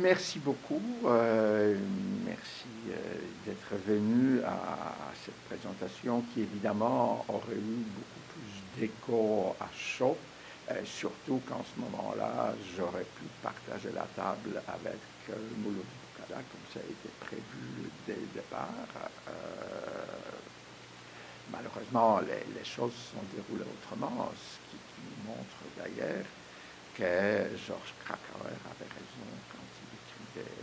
Merci beaucoup. Merci d'être venu à cette présentation qui évidemment aurait eu beaucoup plus d'écho à chaud, surtout qu'en ce moment-là, j'aurais pu partager la table avec Mouloud Boukala, comme ça a été prévu dès le départ. Malheureusement, les choses se sont déroulées autrement, ce qui montre d'ailleurs que Georges Krakauer avait raison quand il écrivait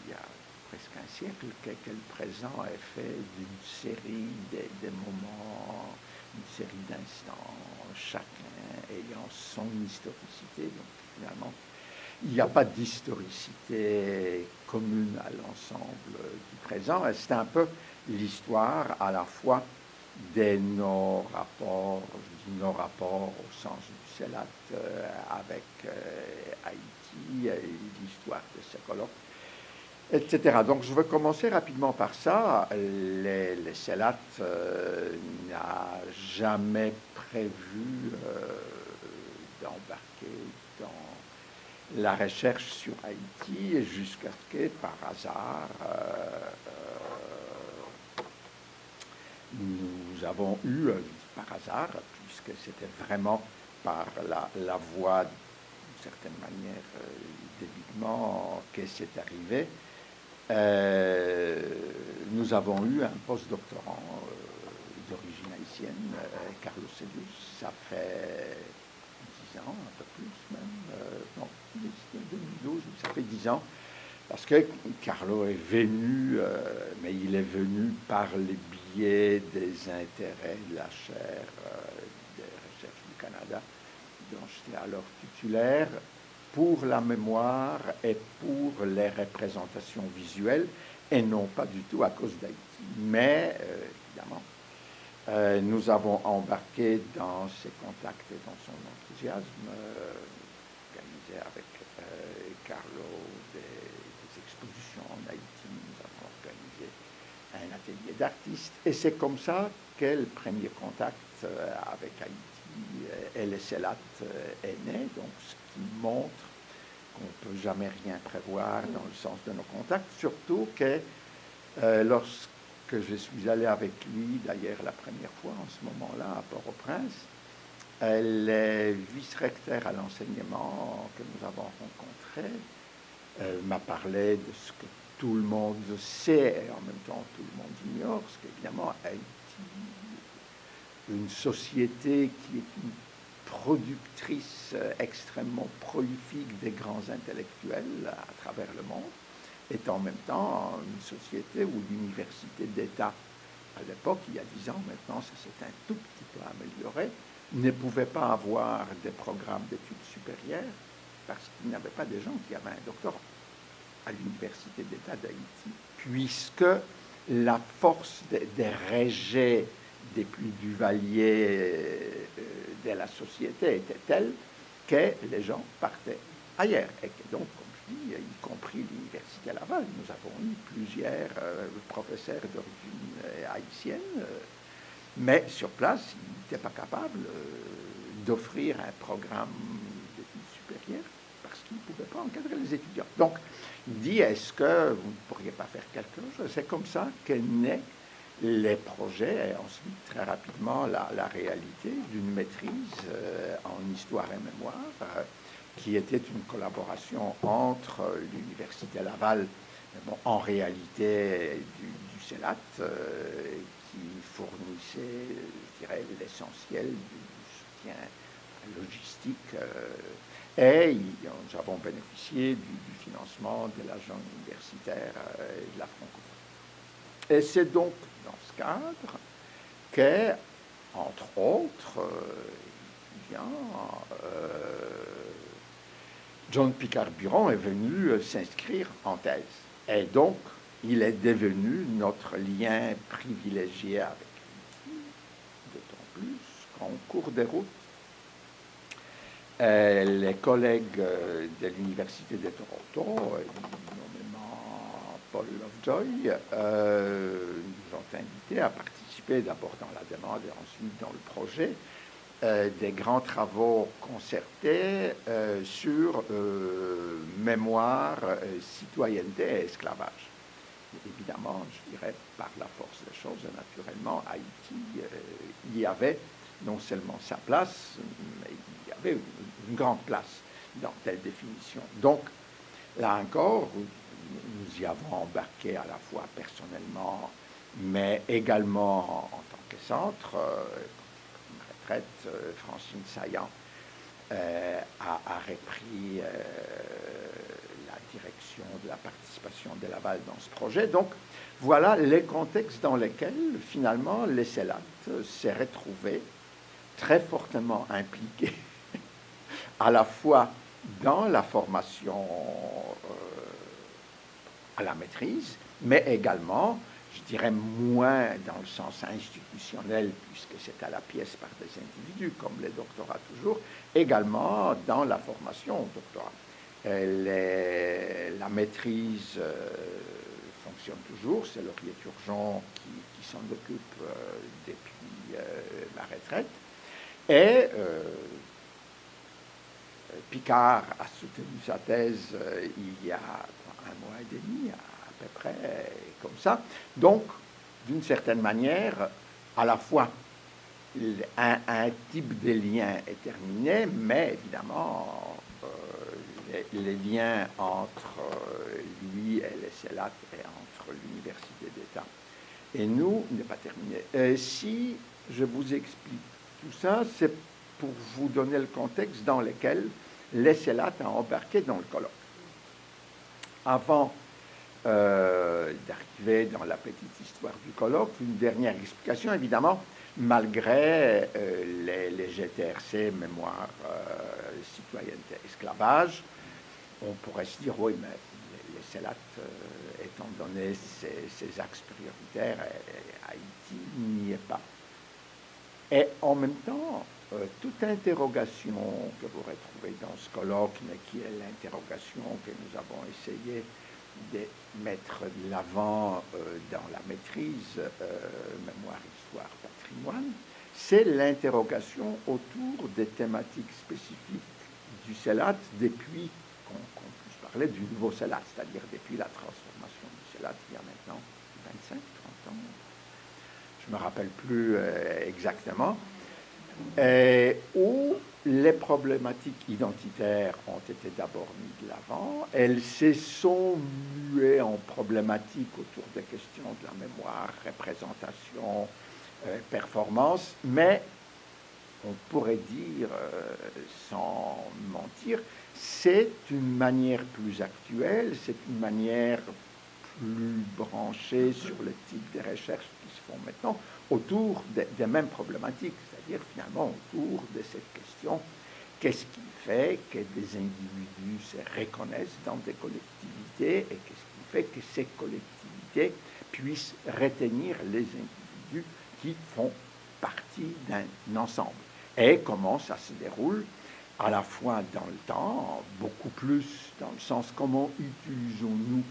il y a presque un siècle que le présent est fait d'une série de moments, une série d'instants, chacun ayant son historicité. Donc finalement, il n'y a pas d'historicité commune à l'ensemble du présent. Et c'est un peu l'histoire à la fois de nos rapports, je dis nos rapports au sens du CELAT avec Haïti, l'histoire de ces colloques, etc. Donc je vais commencer rapidement par ça. Le CELAT n'a jamais prévu d'embarquer dans la recherche sur Haïti jusqu'à ce que, par hasard, nous avons eu, par hasard, puisque c'était vraiment par la voie, d'une certaine manière, d'évitement que c'est arrivé, nous avons eu un postdoctorant d'origine haïtienne, Carlos Sedus. Ça fait 10 ans, un peu plus même, non, 2012, ça fait 10 ans, parce que Carlo est venu, mais il est venu par le biais des intérêts de la chaire des recherches du Canada, dont j'étais alors titulaire, pour la mémoire et pour les représentations visuelles, et non pas du tout à cause d'Haïti. Mais, évidemment, nous avons embarqué dans ses contacts et dans son enthousiasme, organisé avec Carlo des expositions en Haïti. Nous avons organisé un atelier d'artistes. Et c'est comme ça que le premier contact avec Haïti et le CELAT est né. Donc, ce qui montre qu'on ne peut jamais rien prévoir dans le sens de nos contacts. Surtout que lorsque je suis allé avec lui, d'ailleurs la première fois en ce moment-là à Port-au-Prince, les vice-recteurs à l'enseignement que nous avons rencontrés m'a parlé de ce que tout le monde sait et en même temps tout le monde ignore, ce qu'évidemment Haïti, une société qui est une productrice extrêmement prolifique des grands intellectuels à travers le monde, est en même temps une société où l'université d'État, à l'époque, il y a 10 ans maintenant, ça s'est un tout petit peu amélioré, ne pouvait pas avoir des programmes d'études supérieures parce qu'il n'y avait pas des gens qui avaient un doctorat à l'université d'État d'Haïti, puisque la force des rejets des plus duvaliers de la société était telle que les gens partaient ailleurs. Et que donc, comme je dis, y compris l'université Laval, nous avons eu plusieurs professeurs d'origine haïtienne, mais sur place, ils n'étaient pas capables d'offrir un programme d'études supérieures parce qu'ils ne pouvaient pas encadrer les étudiants. Donc, il dit, est-ce que vous ne pourriez pas faire quelque chose? C'est comme ça qu'est né les projets et ensuite très rapidement la réalité d'une maîtrise en histoire et mémoire qui était une collaboration entre l'université Laval, bon, en réalité du CELAT, qui fournissait, je dirais, l'essentiel du soutien logistique. Et nous avons bénéficié du financement de l'agent universitaire et de la francophonie. Et c'est donc dans ce cadre que, entre autres, John Picard-Buron est venu s'inscrire en thèse. Et donc, il est devenu notre lien privilégié avec lui, d'autant plus qu'en cours de route, les collègues de l'Université de Toronto, nommément Paul Lovejoy, nous ont invités à participer d'abord dans la demande et ensuite dans le projet des grands travaux concertés sur mémoire, citoyenneté et esclavage. Évidemment, je dirais, par la force des choses, naturellement, Haïti, il y avait non seulement sa place, mais il y avait une grande place dans telle définition. Donc, là encore, nous y avons embarqué à la fois personnellement, mais également en tant que centre. Une retraite, Francine Saillant a repris la direction de la participation de Laval dans ce projet. Donc, voilà les contextes dans lesquels, finalement, les CELAT s'est retrouvé très fortement impliqué à la fois dans la formation à la maîtrise, mais également, je dirais, moins dans le sens institutionnel, puisque c'est à la pièce par des individus, comme les doctorats toujours, également dans la formation au doctorat. La maîtrise fonctionne toujours, c'est Laurier Turgeon qui s'en occupe depuis la retraite. Et Picard a soutenu sa thèse il y a un mois et demi, à peu près, comme ça. Donc, d'une certaine manière, à la fois, un type de lien est terminé, mais évidemment, les liens entre lui et les CELAT et entre l'Université d'État et nous n'est pas terminé. Si je vous explique tout ça, c'est pour vous donner le contexte dans lequel les CELAT ont embarqué dans le colloque. Avant d'arriver dans la petite histoire du colloque, une dernière explication, évidemment, malgré les GTRC, mémoire, citoyenneté, esclavage, on pourrait se dire, oui, mais les CELAT, étant donné ces axes prioritaires, Haïti n'y est pas. Et en même temps, toute interrogation que vous retrouvez dans ce colloque, mais qui est l'interrogation que nous avons essayé de mettre de l'avant dans la maîtrise mémoire, histoire, patrimoine, c'est l'interrogation autour des thématiques spécifiques du CELAT depuis qu'on puisse parler du nouveau CELAT, c'est-à-dire depuis la transformation du CELAT il y a maintenant 25, 30 ans. Je ne me rappelle plus exactement, où les problématiques identitaires ont été d'abord mises de l'avant. Elles se sont muées en problématiques autour des questions de la mémoire, représentation, performance, mais on pourrait dire, sans mentir, c'est une manière plus actuelle, c'est une manière plus branchée sur le type de recherches qui se font maintenant autour des mêmes problématiques, c'est-à-dire finalement autour de cette question, qu'est-ce qui fait que des individus se reconnaissent dans des collectivités et qu'est-ce qui fait que ces collectivités puissent retenir les individus qui font partie d'un ensemble. Et comment ça se déroule à la fois dans le temps, beaucoup plus dans le sens comment utilisons-nous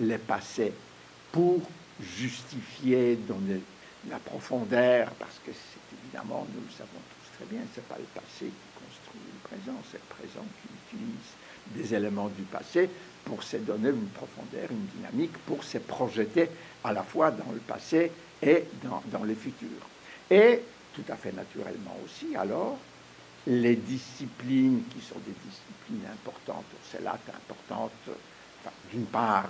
les passés pour justifier, donner la profondeur, parce que c'est évidemment, nous le savons tous très bien, c'est pas le passé qui construit le présent, c'est le présent qui utilise des éléments du passé pour se donner une profondeur, une dynamique, pour se projeter à la fois dans le passé et dans le futur. Et tout à fait naturellement aussi, alors, les disciplines qui sont des disciplines importantes, c'est là importantes, enfin, d'une part,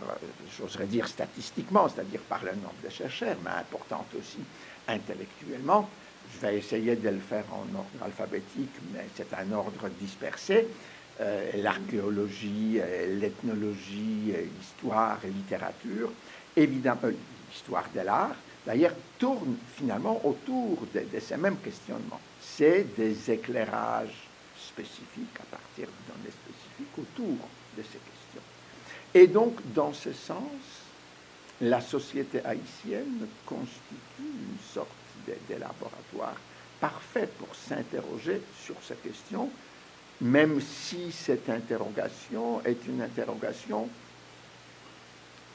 j'oserais dire statistiquement, c'est-à-dire par le nombre de chercheurs, mais importantes aussi intellectuellement. Je vais essayer de le faire en ordre alphabétique, mais c'est un ordre dispersé. L'archéologie, l'ethnologie, l'histoire, littérature, évidemment, l'histoire de l'art, d'ailleurs, tourne finalement autour de ces mêmes questionnements. C'est des éclairages spécifiques à partir de données spécifiques autour de ces questions. Et donc, dans ce sens, la société haïtienne constitue une sorte de laboratoire parfait pour s'interroger sur ces questions, même si cette interrogation est une interrogation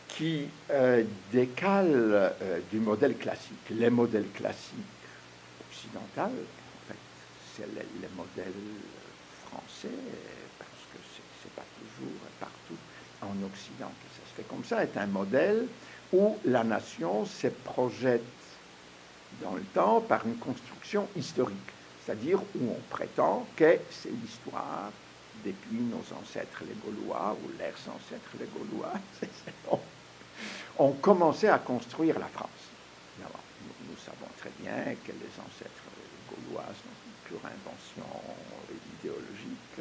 qui décale du modèle classique. Les modèles classiques occidentaux, en fait, c'est le modèle français, parce que c'est pas toujours partout en Occident que ça se fait comme ça, est un modèle où la nation se projette dans le temps par une construction historique, c'est-à-dire où on prétend que c'est l'histoire depuis nos ancêtres les Gaulois ou leurs ancêtres les Gaulois ont commencé à construire la France. Alors, nous savons très bien que les ancêtres gaulois sont une pure invention idéologique,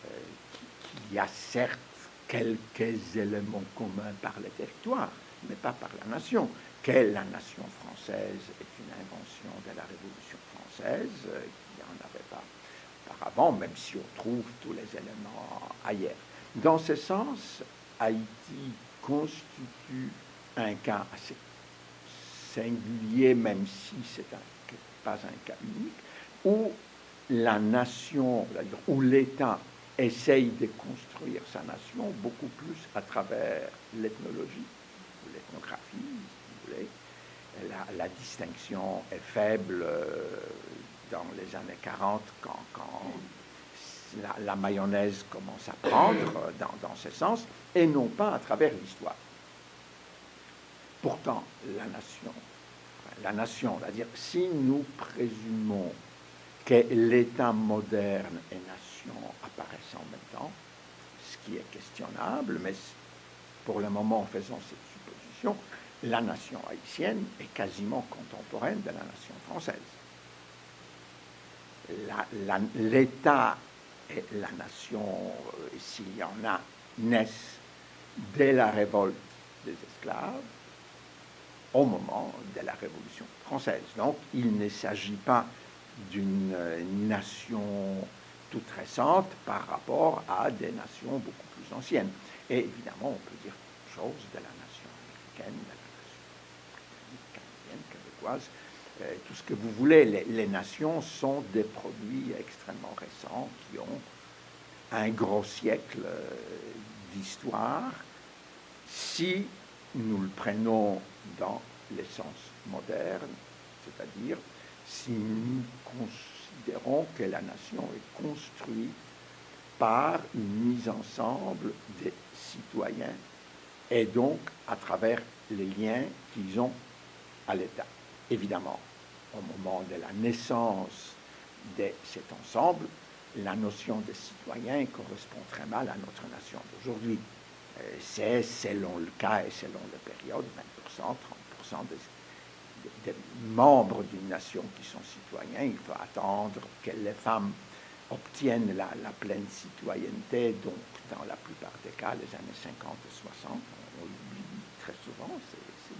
qu'il y a certes quelques éléments communs par les territoires, mais pas par la nation, que la nation française est une invention de la Révolution française, qu'il n'y en avait pas auparavant, même si on trouve tous les éléments ailleurs. Dans ce sens, Haïti constitue un cas assez singulier, même si c'est pas un cas unique, où la nation, où l'État essaye de construire sa nation beaucoup plus à travers l'ethnologie ou l'ethnographie, si vous voulez. La distinction est faible dans les années 40, quand la mayonnaise commence à prendre dans ce sens, et non pas à travers l'histoire. Pourtant, la nation, c'est-à-dire si nous présumons que l'État moderne et nation apparaissent en même temps, ce qui est questionnable, mais pour le moment, en faisant cette supposition, la nation haïtienne est quasiment contemporaine de la nation française. L'État et la nation, s'il y en a, naissent dès la révolte des esclaves, au moment de la Révolution française. Donc, il ne s'agit pas d'une nation toute récente par rapport à des nations beaucoup plus anciennes. Et évidemment, on peut dire chose de la nation américaine, de la nation canadienne, québécoise, tout ce que vous voulez. Les nations sont des produits extrêmement récents qui ont un gros siècle d'histoire. Si nous le prenons dans le sens moderne, c'est-à-dire si nous considérons que la nation est construite par une mise ensemble des citoyens et donc à travers les liens qu'ils ont à l'État. Évidemment, au moment de la naissance de cet ensemble, la notion de citoyen correspond très mal à notre nation d'aujourd'hui. C'est, selon le cas et selon la période, 20%, 30% des membres d'une nation qui sont citoyens. Il faut attendre que les femmes obtiennent la pleine citoyenneté, donc dans la plupart des cas, les années 50 et 60, on l'oublie très souvent, c'est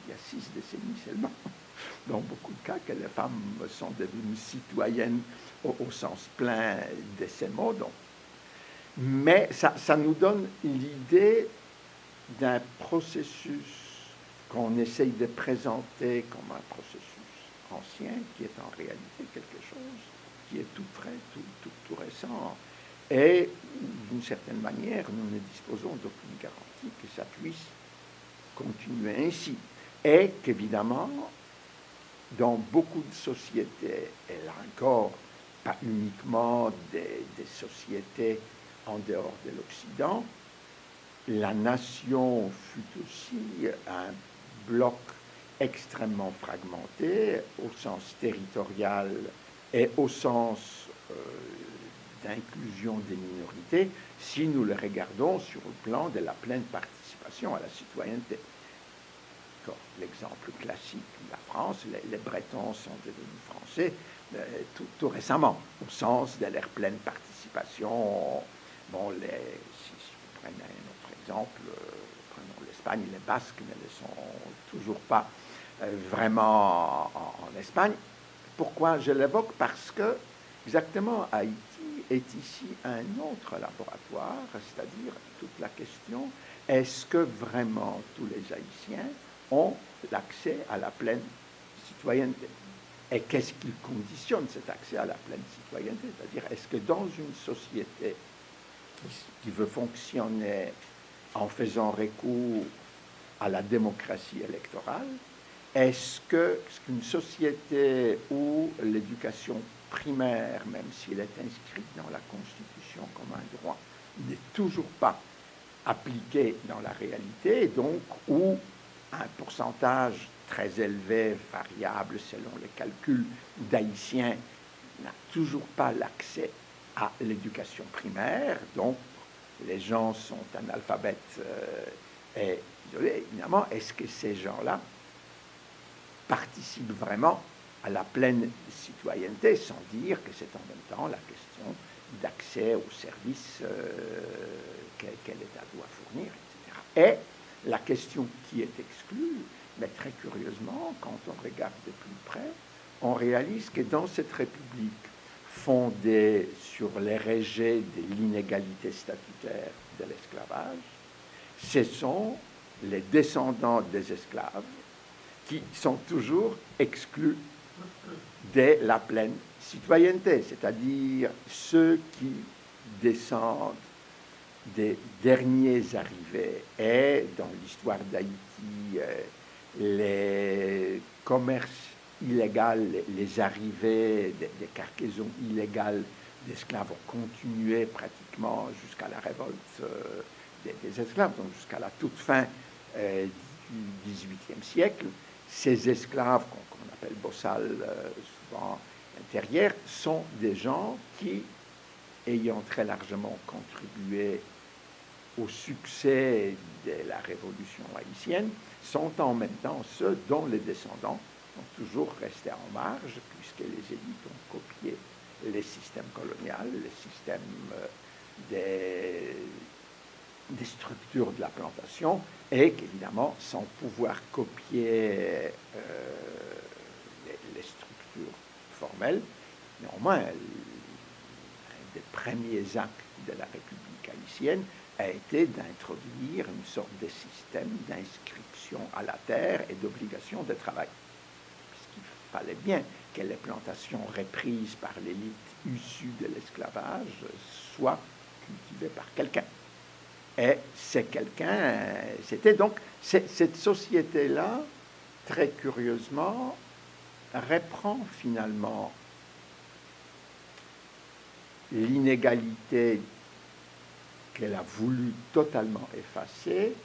il y a 6 décennies seulement, dans beaucoup de cas, que les femmes sont devenues citoyennes au sens plein de ces mots. Donc. Mais ça nous donne l'idée d'un processus qu'on essaye de présenter comme un processus ancien, qui est en réalité quelque chose qui est tout frais, tout récent. Et d'une certaine manière, nous ne disposons d'aucune garantie que ça puisse continuer ainsi. Et qu'évidemment, dans beaucoup de sociétés, et là encore, pas uniquement des sociétés en dehors de l'Occident, la nation fut aussi un bloc extrêmement fragmenté au sens territorial et au sens d'inclusion des minorités, si nous le regardons sur le plan de la pleine participation à la citoyenneté. L'exemple classique, la France, les Bretons sont devenus français tout récemment, au sens de leur pleine participation. Bon, si vous prenez un autre exemple, prenons l'Espagne, les Basques ne le sont toujours pas vraiment en Espagne. Pourquoi je l'évoque? Parce que, exactement, Haïti est ici un autre laboratoire, c'est-à-dire toute la question, est-ce que vraiment tous les Haïtiens ont l'accès à la pleine citoyenneté? Et qu'est-ce qui conditionne cet accès à la pleine citoyenneté? C'est-à-dire, est-ce que dans une société qui veut fonctionner en faisant recours à la démocratie électorale, est-ce qu'une société où l'éducation primaire, même s'il est inscrit dans la Constitution comme un droit, n'est toujours pas appliqué dans la réalité, donc où un pourcentage très élevé, variable selon les calculs, d'Haïtiens n'a toujours pas l'accès à l'éducation primaire, donc les gens sont analphabètes et isolés. Évidemment, est-ce que ces gens-là participent vraiment à la pleine citoyenneté, sans dire que c'est en même temps la question d'accès aux services que l'État doit fournir, etc. Et la question qui est exclue, mais très curieusement, quand on regarde de plus près, on réalise que dans cette République fondée sur les rejets de l'inégalité statutaire de l'esclavage, ce sont les descendants des esclaves qui sont toujours exclus de la pleine citoyenneté, c'est-à-dire ceux qui descendent des derniers arrivés. Et dans l'histoire d'Haïti, les commerces illégaux, les arrivées des cargaisons illégales d'esclaves ont continué pratiquement jusqu'à la révolte des esclaves, donc jusqu'à la toute fin du XVIIIe siècle. Ces esclaves, qu'on appelle bossal, souvent intérieurs, sont des gens qui, ayant très largement contribué au succès de la révolution haïtienne, sont en même temps ceux dont les descendants sont toujours restés en marge, puisque les élites ont copié les systèmes coloniaux, les systèmes des structures de la plantation, et qu'évidemment, sans pouvoir copier les structures formelles, néanmoins, un des premiers actes de la République haïtienne a été d'introduire une sorte de système d'inscription à la terre et d'obligation de travail. Puisqu'il fallait bien que les plantations reprises par l'élite issue de l'esclavage soient cultivées par quelqu'un. Et c'est quelqu'un, c'était donc cette société-là, très curieusement, reprend finalement l'inégalité qu'elle a voulu totalement effacer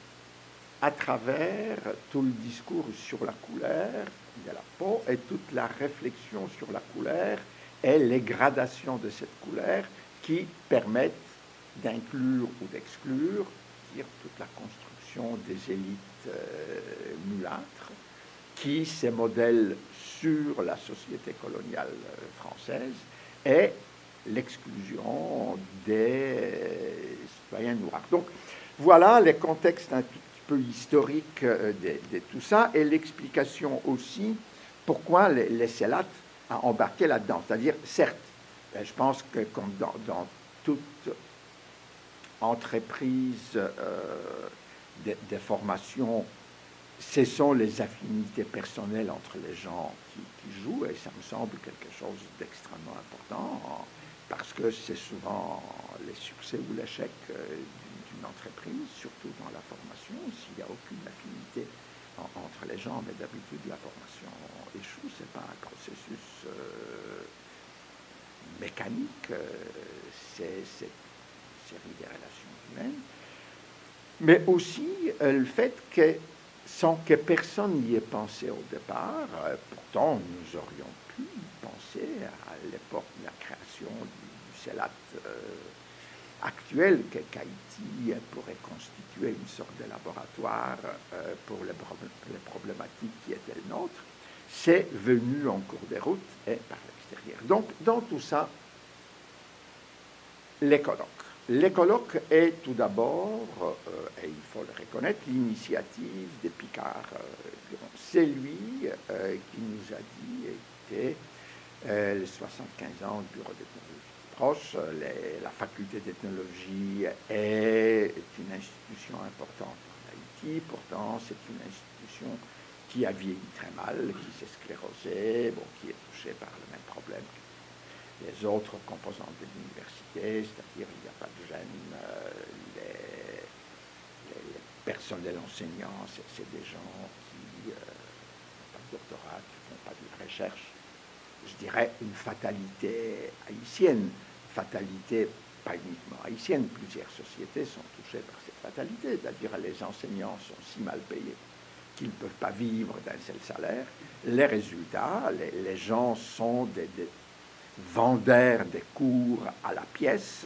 à travers tout le discours sur la couleur de la peau et toute la réflexion sur la couleur et les gradations de cette couleur qui permettent d'inclure ou d'exclure, dire toute la construction des élites mulâtres, qui se modèlent sur la société coloniale française, et l'exclusion des citoyens noirs. Donc voilà les contextes un petit peu historiques de tout ça, et l'explication aussi pourquoi les CELAT a embarqué là-dedans. C'est-à-dire, certes, je pense que comme dans toute entreprise de formation, ce sont les affinités personnelles entre les gens qui jouent, et ça me semble quelque chose d'extrêmement important, parce que c'est souvent les succès ou l'échec d'une entreprise, surtout dans la formation. S'il n'y a aucune affinité entre les gens, mais d'habitude la formation échoue, ce n'est pas un processus mécanique, c'est série des relations humaines, mais aussi le fait que, sans que personne n'y ait pensé au départ, pourtant nous aurions pu penser à l'époque de la création du CELAT actuel, qu'Haïti pourrait constituer une sorte de laboratoire pour les problématiques qui étaient les nôtres. C'est venu en cours de route et par l'extérieur. Donc, dans tout ça, les colloques. Les colloques est tout d'abord, et il faut le reconnaître, l'initiative de Picard. C'est lui qui nous a dit, écoutez, les 75 ans du bureau d'ethnologie proche, la faculté d'ethnologie est une institution importante en Haïti, pourtant c'est une institution qui a vieilli très mal, qui s'est sclérosée, bon, qui est touchée par le même problème que les autres composantes de l'université, c'est-à-dire il n'y a pas de gêne, les personnels enseignants, c'est des gens qui n'ont pas de doctorat, qui ne font pas de recherche. je dirais, une fatalité haïtienne, fatalité pas uniquement haïtienne, plusieurs sociétés sont touchées par cette fatalité, c'est-à-dire les enseignants sont si mal payés qu'ils ne peuvent pas vivre d'un seul salaire. Les résultats, les gens sont des vendeurs des cours à la pièce,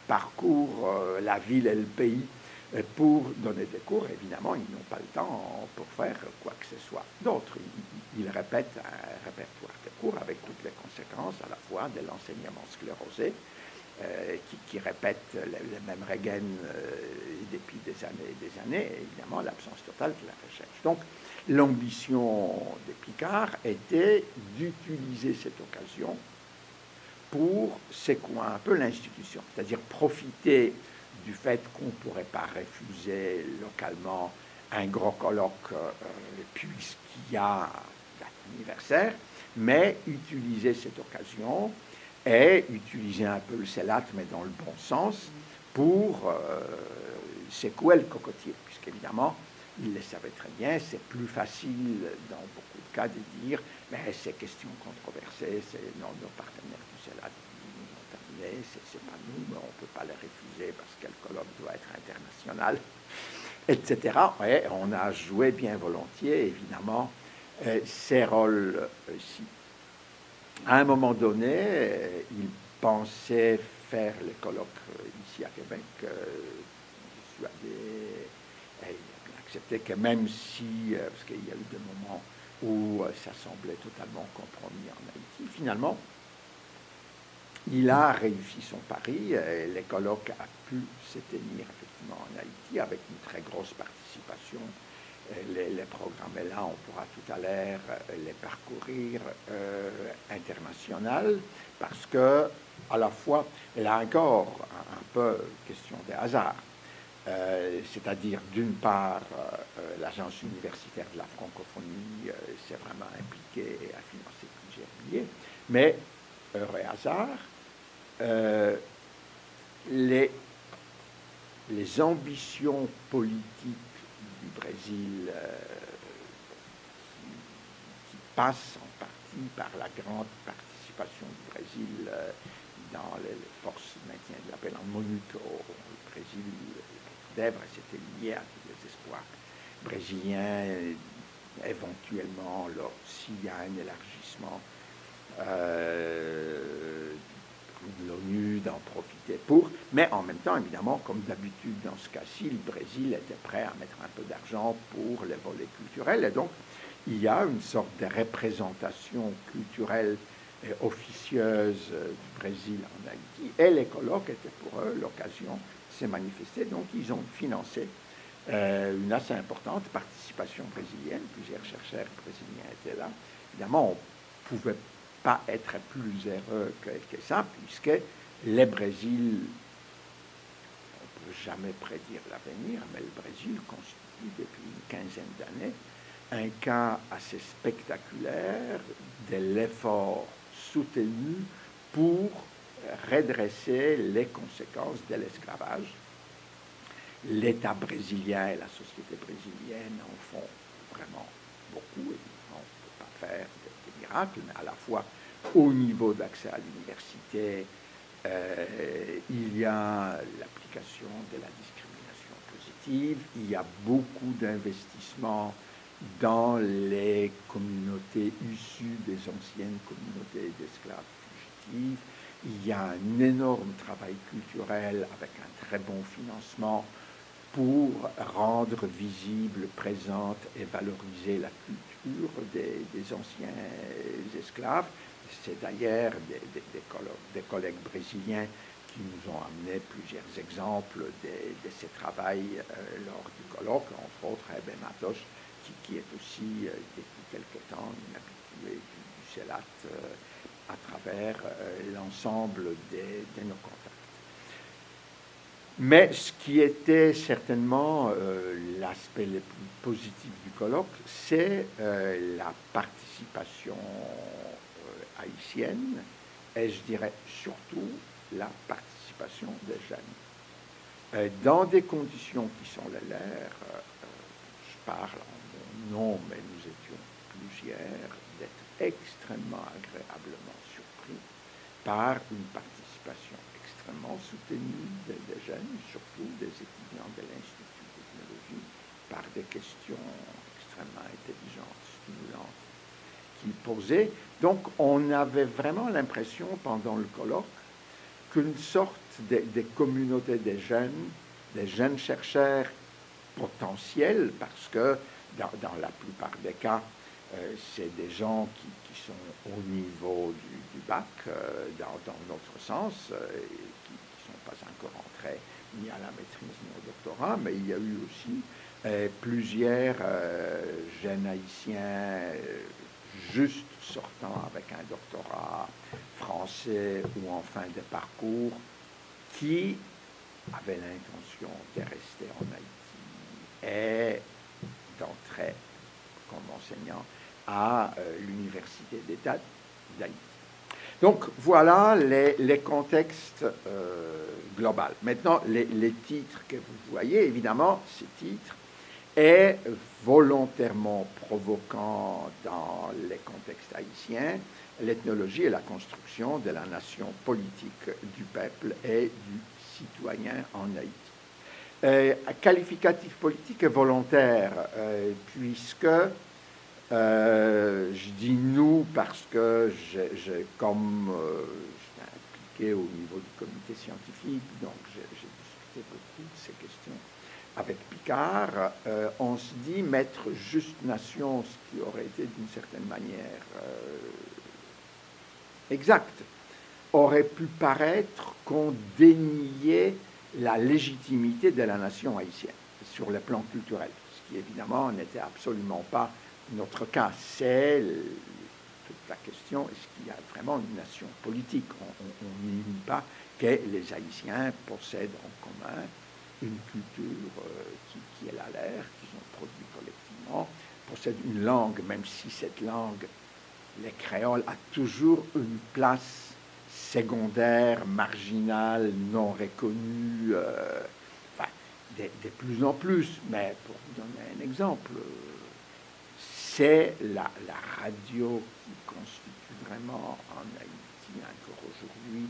parcourent la ville et le pays pour donner des cours. Évidemment, ils n'ont pas le temps pour faire quoi que ce soit d'autre. Ils répètent un répertoire de cours avec toutes les conséquences à la fois de l'enseignement sclérosé, qui répète les mêmes rengaines depuis des années et des années, et évidemment l'absence totale de la recherche. Donc l'ambition de Picard était d'utiliser cette occasion pour secouer un peu l'institution, c'est-à-dire profiter du fait qu'on ne pourrait pas refuser localement un gros colloque puisqu'il y a l'anniversaire, mais utiliser cette occasion et utiliser un peu le CELAT, mais dans le bon sens, pour secouer le cocotier, puisqu'évidemment, il le savait très bien, c'est plus facile dans beaucoup de cas de dire, mais ces questions controversées, c'est nos partenaires du CELAT nous ont terminé, c'est pas nous, mais on ne peut pas les refuser parce que le colloque doit être international, etc. Et on a joué bien volontiers, évidemment, ces rôles-ci. À un moment donné, il pensait faire les colloques ici à Québec. Il a accepté que même si, parce qu'il y a eu des moments où ça semblait totalement compromis en Haïti, finalement, il a réussi son pari. Les colloques a pu se tenir effectivement en Haïti avec une très grosse participation. Les programmes, et là, on pourra tout à l'heure les parcourir international, parce que, à la fois, elle a encore un peu question de hasard. C'est-à-dire, d'une part, l'Agence universitaire de la francophonie s'est vraiment impliquée et a financé plusieurs billets, mais, heureux hasard, les ambitions politiques du Brésil qui passe en partie par la grande participation du Brésil dans les forces de maintien de la paix en MONUC au Brésil. D'Èvre, c'était lié à tous les espoirs brésiliens, éventuellement, s'il y a un élargissement de l'ONU, d'en profiter pour, mais en même temps, évidemment, comme d'habitude dans ce cas-ci, le Brésil était prêt à mettre un peu d'argent pour les volets culturels, et donc il y a une sorte de représentation culturelle et officieuse du Brésil en Haïti, et les colloques étaient pour eux l'occasion de se manifester, donc ils ont financé une assez importante participation brésilienne, plusieurs chercheurs brésiliens étaient là. Évidemment, on ne pouvait pas être plus heureux que ça, puisque le Brésil, on ne peut jamais prédire l'avenir, mais le Brésil constitue depuis une quinzaine d'années un cas assez spectaculaire de l'effort soutenu pour redresser les conséquences de l'esclavage. L'État brésilien et la société brésilienne en font vraiment beaucoup. Évidemment, on ne peut pas faire des miracles, mais à la fois au niveau d'accès à l'université, il y a l'application de la discrimination positive, il y a beaucoup d'investissements dans les communautés issues des anciennes communautés d'esclaves fugitifs, il y a un énorme travail culturel avec un très bon financement pour rendre visible, présente et valoriser la culture des anciens esclaves. C'est d'ailleurs des collègues brésiliens qui nous ont amené plusieurs exemples de ces travaux lors du colloque, entre autres Eben Matos, qui est aussi, depuis quelque temps, une habituée du CELAT à travers l'ensemble de nos contacts. Mais ce qui était certainement l'aspect le plus positif du colloque, c'est la participation haïtienne, et je dirais surtout la participation des jeunes. Dans des conditions qui sont les leurs, je parle en mon nom, mais nous étions plusieurs, d'être extrêmement agréablement surpris par une participation extrêmement soutenue des jeunes, surtout des étudiants de l'Institut de technologie, par des questions extrêmement intelligentes, stimulantes qu'ils posaient. Donc on avait vraiment l'impression pendant le colloque qu'une sorte de communauté des jeunes chercheurs potentiels, parce que dans la plupart des cas, c'est des gens qui sont au niveau du bac, dans notre sens, qui ne sont pas encore entrés ni à la maîtrise ni au doctorat, mais il y a eu aussi plusieurs jeunes haïtiens juste sortant avec un doctorat français ou en fin de parcours qui avaient l'intention de rester en Haïti et d'entrer comme enseignant à l'Université d'État d'Haïti. Donc voilà les contextes globaux. Maintenant, les titres que vous voyez, évidemment, ces titres est volontairement provoquant dans les contextes haïtiens l'ethnologie et la construction de la nation politique du peuple et du citoyen en Haïti. Qualificatif politique et volontaire, puisque je dis nous parce que comme j'étais impliqué au niveau du comité scientifique, donc j'ai discuté beaucoup de ces questions avec Picard, on se dit mettre juste nation, ce qui aurait été d'une certaine manière exact, aurait pu paraître qu'on déniait la légitimité de la nation haïtienne sur le plan culturel, ce qui évidemment n'était absolument pas notre cas. C'est toute la question, est-ce qu'il y a vraiment une nation politique? On nie pas que les Haïtiens possèdent en commun une culture qui est la leur, qu'ils ont produit collectivement, possèdent une langue, même si cette langue, les créoles, a toujours une place secondaire, marginale, non reconnue, de plus en plus. Mais pour vous donner un exemple, c'est la radio qui constitue vraiment en Haïti encore aujourd'hui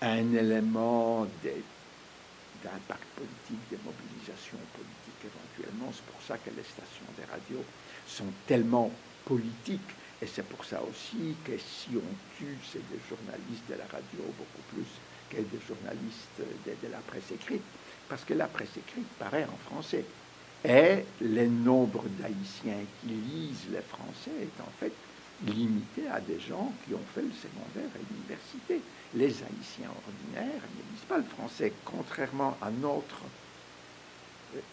un élément d'impact politique, de mobilisation politique éventuellement. C'est pour ça que les stations de radio sont tellement politiques. Et c'est pour ça aussi que si on tue, c'est des journalistes de la radio beaucoup plus que des journalistes de la presse écrite. Parce que la presse écrite paraît en français. Et le nombre d'Haïtiens qui lisent le français est en fait limité à des gens qui ont fait le secondaire à l'université. Les Haïtiens ordinaires ne lisent pas le français, contrairement à notre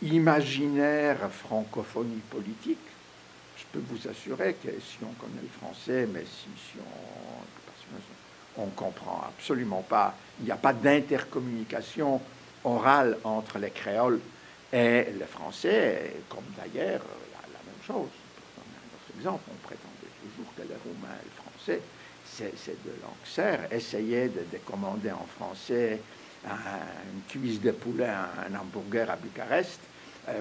imaginaire francophonie politique. Je peux vous assurer que si on connaît le français, mais si on ne comprend absolument pas, il n'y a pas d'intercommunication orale entre les créoles et le français, comme d'ailleurs la même chose. Pour donner un autre exemple, on prétendait toujours que le roumain et le français, c'est de langue serre. Essayez de commander en français une cuisse de poulet, un hamburger à Bucarest,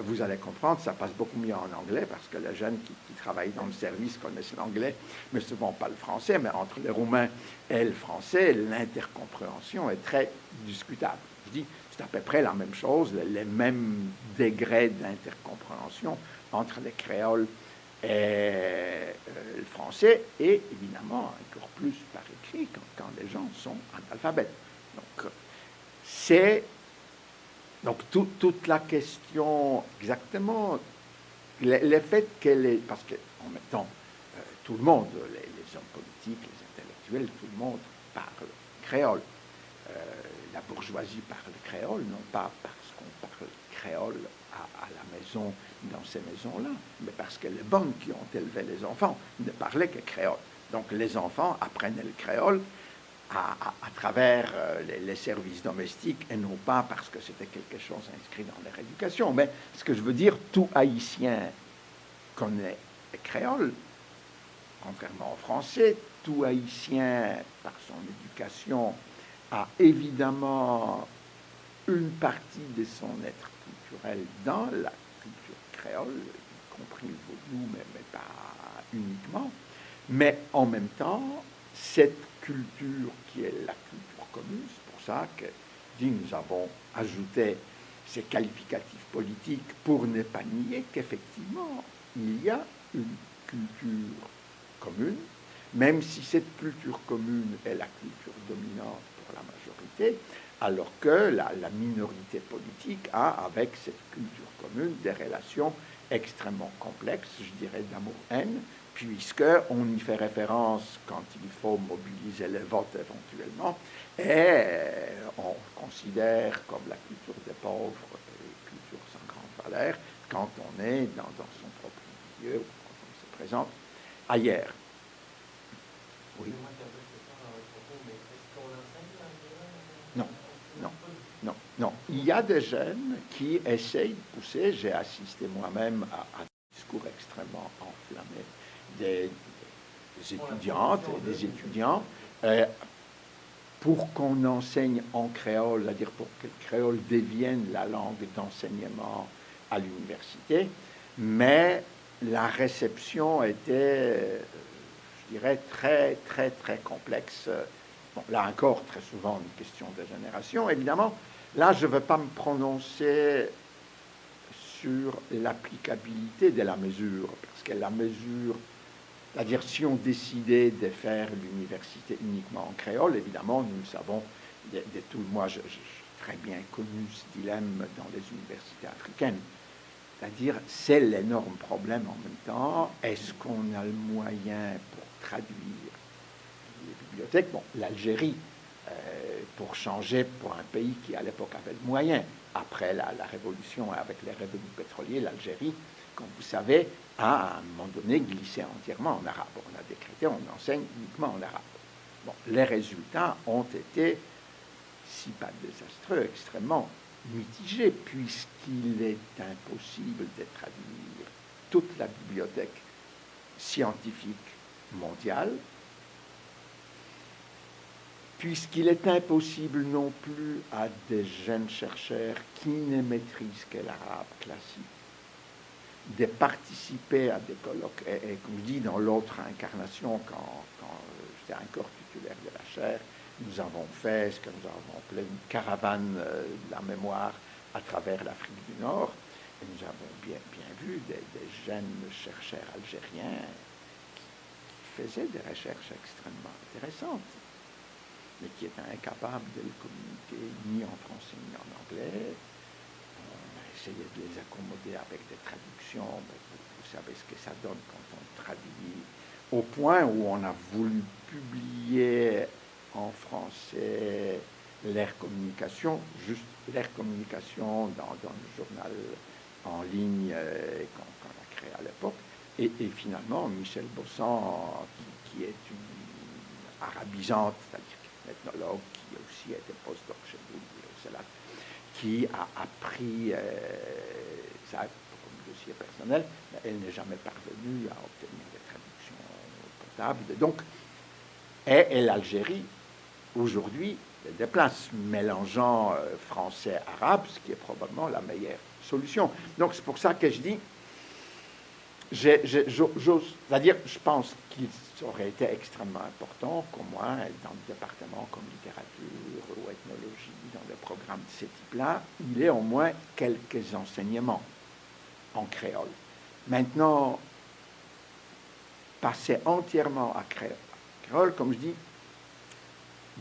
vous allez comprendre, ça passe beaucoup mieux en anglais parce que les jeunes qui travaillent dans le service connaissent l'anglais, mais souvent pas le français. Mais entre le roumain et le français, l'intercompréhension est très discutable. Je dis, c'est à peu près la même chose, les mêmes degrés d'intercompréhension entre les créoles et le français, et évidemment encore plus par écrit quand les gens sont analphabètes. Donc, c'est toute la question, exactement, le fait qu'elle est, parce qu'en même temps, tout le monde, les hommes politiques, les intellectuels, tout le monde parle créole. La bourgeoisie parle créole, non pas parce qu'on parle créole à la maison, dans ces maisons-là, mais parce que les bonnes qui ont élevé les enfants ne parlaient que créole. Donc les enfants apprenaient le créole à travers les services domestiques et non pas parce que c'était quelque chose inscrit dans leur éducation. Mais ce que je veux dire, tout Haïtien connaît le créole, contrairement au français. Tout Haïtien, par son éducation, a évidemment une partie de son être culturel dans la culture créole, y compris le vaudou, mais pas uniquement. Mais en même temps, cette culture qui est la culture commune, c'est pour ça que nous avons ajouté ces qualificatifs politiques pour ne pas nier qu'effectivement, il y a une culture commune, même si cette culture commune est la culture dominante pour la majorité, alors que la minorité politique a, avec cette culture commune, des relations extrêmement complexes, je dirais d'amour-haine, puisqu'on y fait référence quand il faut mobiliser les votes éventuellement, et on considère comme la culture des pauvres une culture sans grande valeur quand on est dans son propre milieu ou quand on se présente ailleurs. Oui. Non, non, non, non. Il y a des jeunes qui essayent de pousser, j'ai assisté moi-même à des discours extrêmement enflammés des étudiantes et des étudiants pour qu'on enseigne en créole, c'est-à-dire pour que le créole devienne la langue d'enseignement à l'université, mais la réception était, je dirais, très, très, très complexe. Bon, là encore, très souvent, une question de génération, évidemment. Là, je ne veux pas me prononcer sur l'applicabilité de la mesure, parce que la mesure, c'est-à-dire si on décidait de faire l'université uniquement en créole, évidemment, nous le savons, moi, j'ai très bien connu ce dilemme dans les universités africaines. C'est-à-dire, c'est l'énorme problème en même temps. Est-ce qu'on a le moyen pour traduire les bibliothèques? Bon, l'Algérie, pour changer pour un pays qui, à l'époque, avait le moyen. Après la révolution, avec les revenus pétroliers, l'Algérie, comme vous savez, a à un moment donné glissé entièrement en arabe. On a décrété, on enseigne uniquement en arabe. Bon, les résultats ont été, si pas désastreux, extrêmement mitigés, puisqu'il est impossible de traduire toute la bibliothèque scientifique mondiale, puisqu'il est impossible non plus à des jeunes chercheurs qui ne maîtrisent que l'arabe classique de participer à des colloques. Et comme je dis, dans l'autre incarnation, quand j'étais encore titulaire de la chaire, nous avons fait ce que nous avons appelé une caravane de la mémoire à travers l'Afrique du Nord. Et nous avons bien vu des jeunes chercheurs algériens qui faisaient des recherches extrêmement intéressantes, mais qui étaient incapables de les communiquer ni en français ni en anglais. On a essayé de les accommoder avec des traductions, mais vous savez ce que ça donne quand on traduit, au point où on a voulu publier en français l'air communication, juste l'air communication dans le journal en ligne qu'on a créé à l'époque. Et finalement, Michel Bossan, qui est une arabisante, c'est-à-dire ethnologue, qui aussi était postdoc chez nous, qui a appris ça comme dossier personnel, mais elle n'est jamais parvenue à obtenir des traductions potables. Donc, et l'Algérie, aujourd'hui, des places mélangeant français-arabe, ce qui est probablement la meilleure solution. Donc, c'est pour ça que je dis, c'est-à-dire, je pense qu'il aurait été extrêmement important qu'au moins dans le département comme littérature ou ethnologie, dans des programmes de ce type-là, il y ait au moins quelques enseignements en créole. Maintenant, passer entièrement à créole, comme je dis,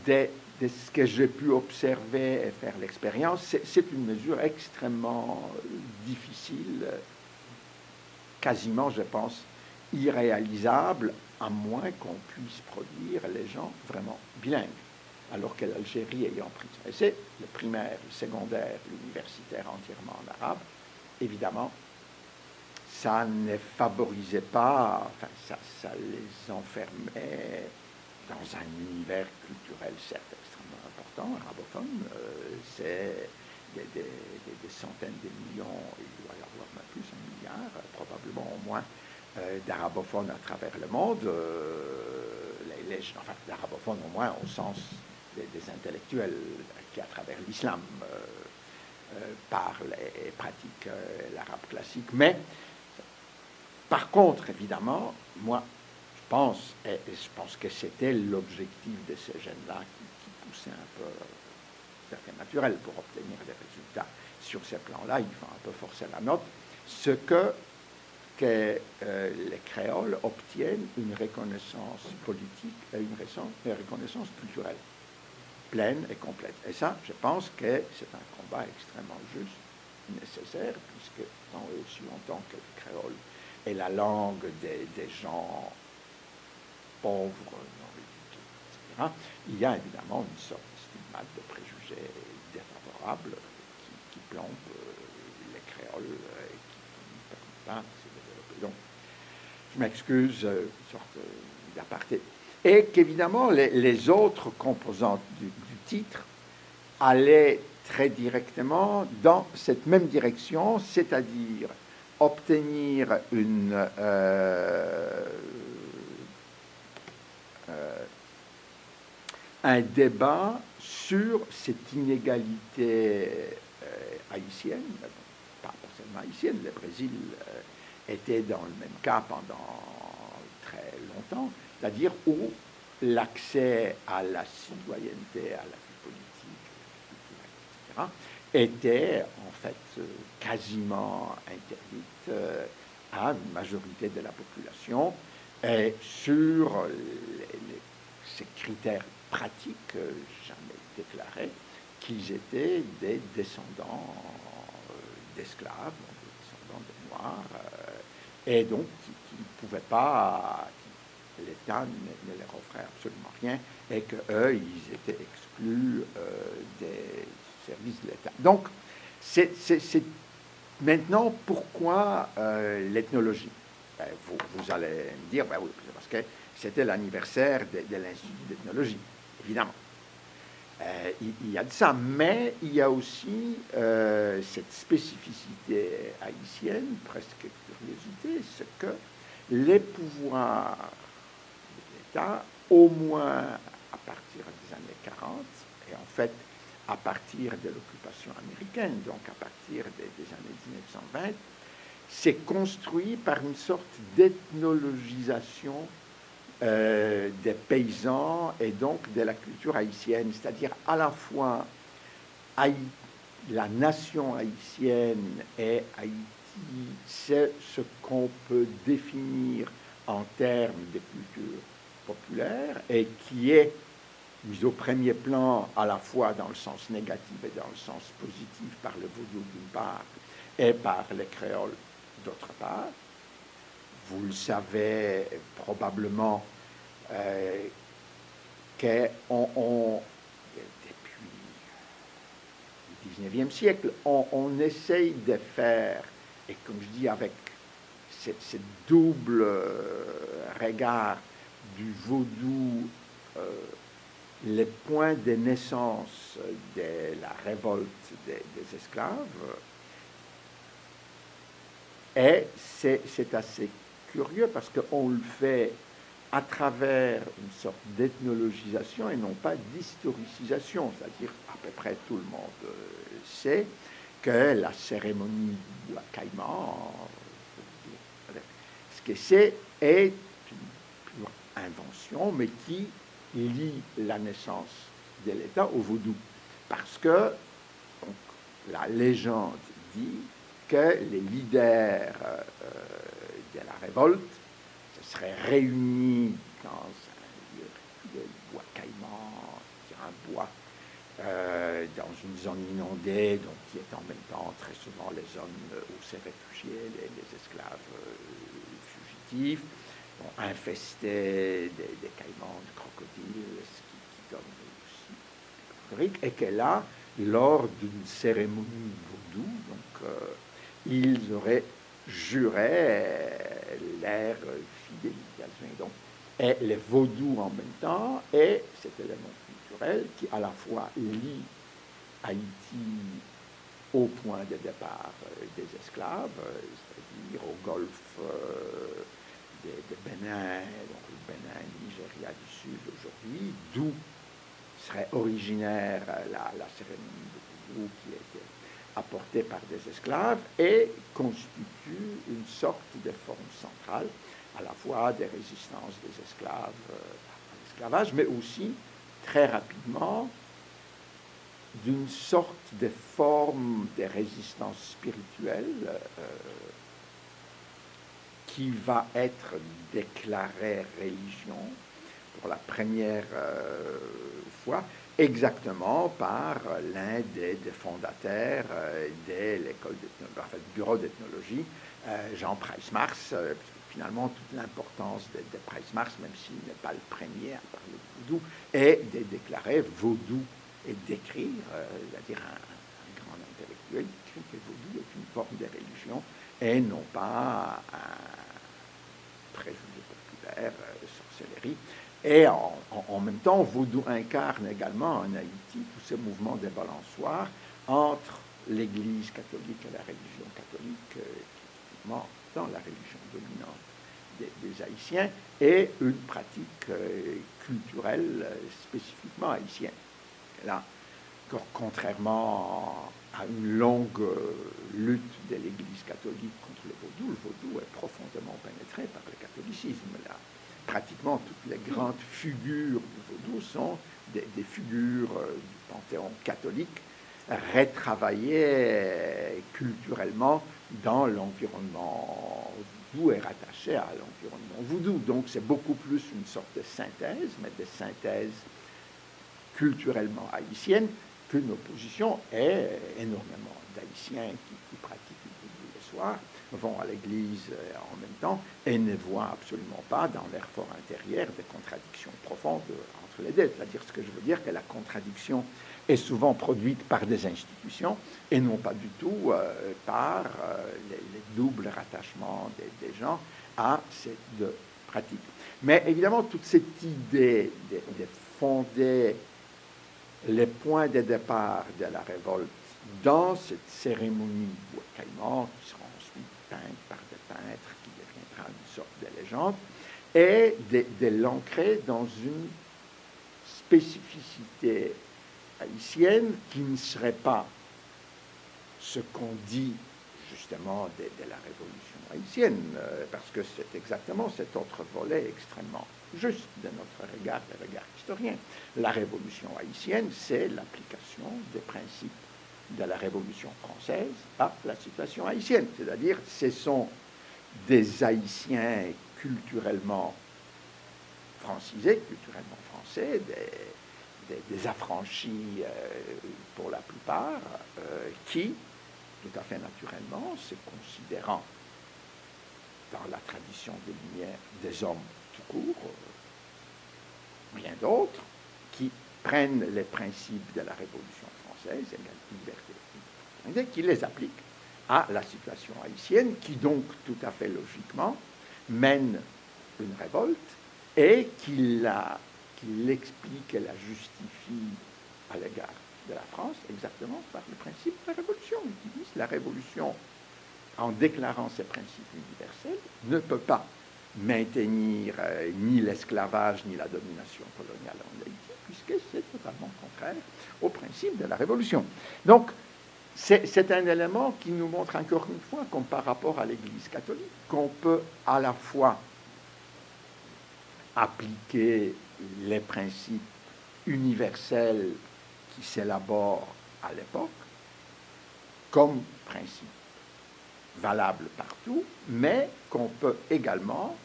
de ce que j'ai pu observer et faire l'expérience, c'est une mesure extrêmement difficile, quasiment, je pense, irréalisable, à moins qu'on puisse produire les gens vraiment bilingues. Alors que l'Algérie ayant pris, c'est le primaire, le secondaire, l'universitaire entièrement en arabe, évidemment, ça ne favorisait pas, enfin, ça les enfermait dans un univers culturel, certes, extrêmement important, arabophone, c'est des centaines de millions, il doit y avoir même plus, 1 milliard, probablement au moins, d'arabophones à travers le monde, enfin d'arabophones au moins au sens des intellectuels qui, à travers l'islam, parlent et pratiquent l'arabe classique. Mais, par contre, évidemment, moi, je pense que c'était l'objectif de ces gènes-là qui poussait un peu l'effet naturel pour obtenir des résultats. Sur ces plans-là, il faut un peu forcer la note. Ce que les créoles obtiennent une reconnaissance politique et une reconnaissance culturelle pleine et complète. Et ça, je pense que c'est un combat extrêmement juste, nécessaire, puisque tant et aussi longtemps que le créole est la langue des gens pauvres, non éduqués, etc., il y a évidemment une sorte de stigmate, de préjugés défavorables qui plombent les créoles et qui ne permettent pas de se développer. Donc, je m'excuse, une sorte d'aparté. Et qu'évidemment, les autres composantes du titre allaient très directement dans cette même direction, c'est-à-dire obtenir un débat sur cette inégalité haïtienne, pas seulement haïtienne, le Brésil était dans le même cas pendant très longtemps, c'est-à-dire où l'accès à la citoyenneté, à la vie politique, etc., était en fait quasiment interdite à une majorité de la population. Et sur ces critères pratiques, jamais déclaré qu'ils étaient des descendants d'esclaves, des descendants de Noirs, et donc qui ne pouvaient pas, l'État ne leur offrait absolument rien, et qu'eux, ils étaient exclus des services de l'État. Donc, c'est maintenant pourquoi l'ethnologie. Vous allez me dire, ben oui, parce que c'était l'anniversaire de l'Institut d'ethnologie, évidemment. Il y a de ça, mais il y a aussi cette spécificité haïtienne, presque curiosité, c'est que les pouvoirs de l'État, au moins à partir des années 40, et en fait à partir de l'occupation américaine, donc à partir des années 1920, s'est construit par une sorte d'ethnologisation des paysans et donc de la culture haïtienne, c'est-à-dire à la fois la nation haïtienne et Haïti, c'est ce qu'on peut définir en termes de culture populaire et qui est mis au premier plan à la fois dans le sens négatif et dans le sens positif par le vaudou d'une part et par les créoles d'autre part. Vous le savez probablement depuis le 19e siècle, on essaye de faire, et comme je dis, avec ce double regard du vaudou, les points de naissance de la révolte des esclaves, et c'est assez curieux parce qu'on le fait à travers une sorte d'ethnologisation et non pas d'historicisation, c'est-à-dire à peu près tout le monde sait que la cérémonie du bois caïman, ce que c'est, est une pure invention, mais qui lie la naissance de l'État au vaudou. Parce que donc, la légende dit que les leaders de la révolte se seraient réunis dans un lieu de bois caïman, un bois dans une zone inondée, donc qui est en même temps très souvent les zones où s'est réfugiés les esclaves fugitifs, infestés des caïmans, de crocodiles, ce qui donne aussi et que là, lors d'une cérémonie vaudou, donc ils auraient juré leur fidélisation. Donc, et les vaudous en même temps, et cet élément culturel qui à la fois lie Haïti au point de départ des esclaves, c'est-à-dire au golfe de Bénin, donc le Bénin, Nigeria du Sud aujourd'hui, d'où serait originaire la cérémonie de vaudou qui était apportée par des esclaves et constitue une sorte de forme centrale à la fois des résistances des esclaves à l'esclavage, mais aussi très rapidement d'une sorte de forme de résistance spirituelle qui va être déclarée religion pour la première fois, exactement par l'un des fondateurs de l'école du bureau d'ethnologie, Jean Price-Mars. Finalement, toute l'importance de Price-Mars, même s'il n'est pas le premier à parler de vaudou, est de déclarer vaudou et d'écrire, c'est-à-dire un grand intellectuel qui écrit que vaudou est une forme de religion et non pas un préjugé populaire, sorcellerie. Et en même temps, vaudou incarne également en Haïti tous ces mouvements de balançoire entre l'Église catholique et la religion catholique, qui est dans la religion dominante des Haïtiens, et une pratique culturelle spécifiquement haïtienne. Et là, contrairement à une longue lutte de l'Église catholique contre le vaudou est profondément pénétré par le catholicisme. Là, pratiquement toutes les grandes figures du vaudou sont des figures du panthéon catholique retravaillées culturellement dans l'environnement vaudou et rattachées à l'environnement vaudou. Donc c'est beaucoup plus une sorte de synthèse, mais de synthèse culturellement haïtienne, qu'une opposition, et énormément d'Haïtiens qui pratiquent le vaudou le soir vont à l'église en même temps et ne voient absolument pas dans leur fort intérieur des contradictions profondes entre les deux. C'est-à-dire, ce que je veux dire, que la contradiction est souvent produite par des institutions et non pas du tout par les doubles rattachements des gens à ces deux pratiques. Mais évidemment, toute cette idée de fonder les points de départ de la révolte dans cette cérémonie de Bois-Caïman, qui sera ensuite peinte par des peintres, qui deviendra une sorte de légende, et de l'ancrer dans une spécificité haïtienne qui ne serait pas ce qu'on dit justement de la révolution haïtienne, parce que c'est exactement cet autre volet extrêmement juste de notre regard, le regard historien. La révolution haïtienne, c'est l'application des principes de la Révolution française à la situation haïtienne. C'est-à-dire, ce sont des Haïtiens culturellement francisés, culturellement français, des affranchis pour la plupart, qui, tout à fait naturellement, se considérant dans la tradition des Lumières des hommes tout court, rien d'autre, qui prennent les principes de la Révolution française, liberté, qui les appliquent à la situation haïtienne, qui donc tout à fait logiquement mène une révolte et qui l'explique et la justifie à l'égard de la France exactement par le principe de la Révolution. Ils disent la Révolution, en déclarant ses principes universels, ne peut pas maintenir ni l'esclavage ni la domination coloniale en Haïti, puisque c'est totalement contraire au principe de la Révolution. Donc, c'est un élément qui nous montre encore une fois, comme par rapport à l'Église catholique, qu'on peut à la fois appliquer les principes universels qui s'élaborent à l'époque comme principes valables partout, mais qu'on peut également,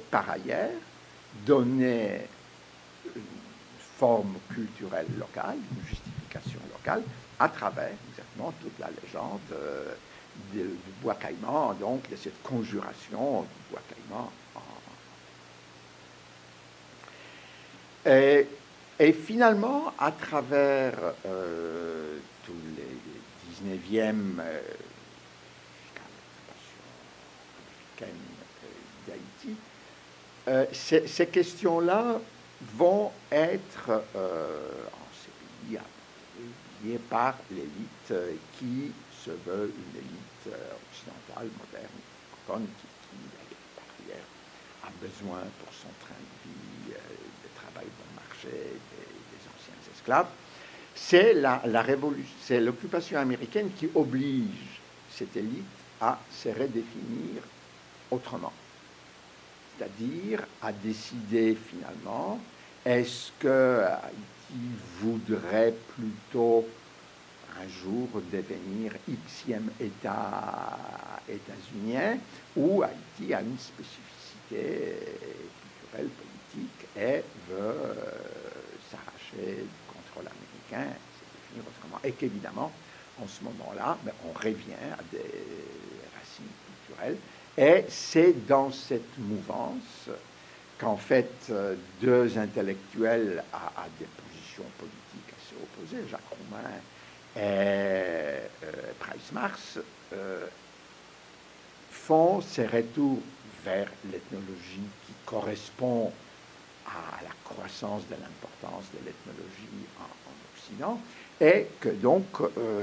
par ailleurs, donner une forme culturelle locale, une justification locale, à travers exactement toute la légende du bois caïman, donc de cette conjuration du bois caïman. Et finalement, à travers tous les 19e d'Haïti, ces questions-là vont être en ces pays liées par l'élite qui se veut une élite occidentale, moderne, qui par ailleurs, a besoin pour son train de vie de travail bon marché des anciens esclaves. C'est l'occupation américaine qui oblige cette élite à se redéfinir autrement. c'est-à-dire à décider finalement, est-ce que Haïti voudrait plutôt un jour devenir Xème État états-unien, ou Haïti a une spécificité culturelle, politique, et veut s'arracher du contrôle américain, c'est définir autrement. Et qu'évidemment, en ce moment-là, on revient à des racines culturelles, et c'est dans cette mouvance qu'en fait, deux intellectuels à des positions politiques assez opposées, Jacques Roumain et Price Mars, font ces retours vers l'ethnologie qui correspond à la croissance de l'importance de l'ethnologie en Occident, et que donc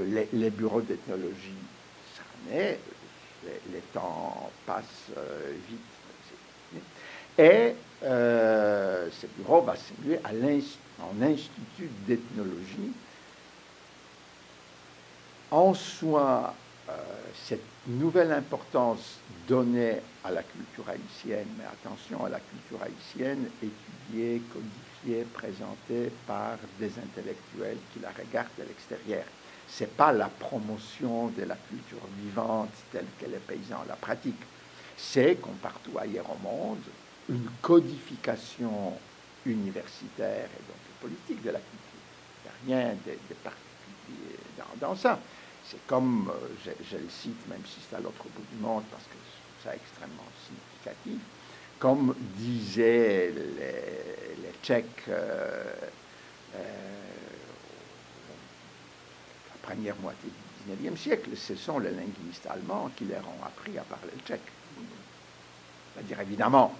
les bureaux d'ethnologie s'armaient, les temps passent vite, et ce bureau va s'élever en institut d'ethnologie, en soi cette nouvelle importance donnée à la culture haïtienne, mais attention, à la culture haïtienne étudiée, codifiée, présentée par des intellectuels qui la regardent de l'extérieur. Ce n'est pas la promotion de la culture vivante telle que les paysans la pratiquent. C'est, comme partout ailleurs au monde, une codification universitaire et donc politique de la culture. Il n'y a rien de particulier dans ça. C'est comme, je le cite, même si c'est à l'autre bout du monde, parce que c'est extrêmement significatif, comme disaient les Tchèques la première moitié du XIXe siècle, ce sont les linguistes allemands qui leur ont appris à parler le tchèque. C'est-à-dire, évidemment,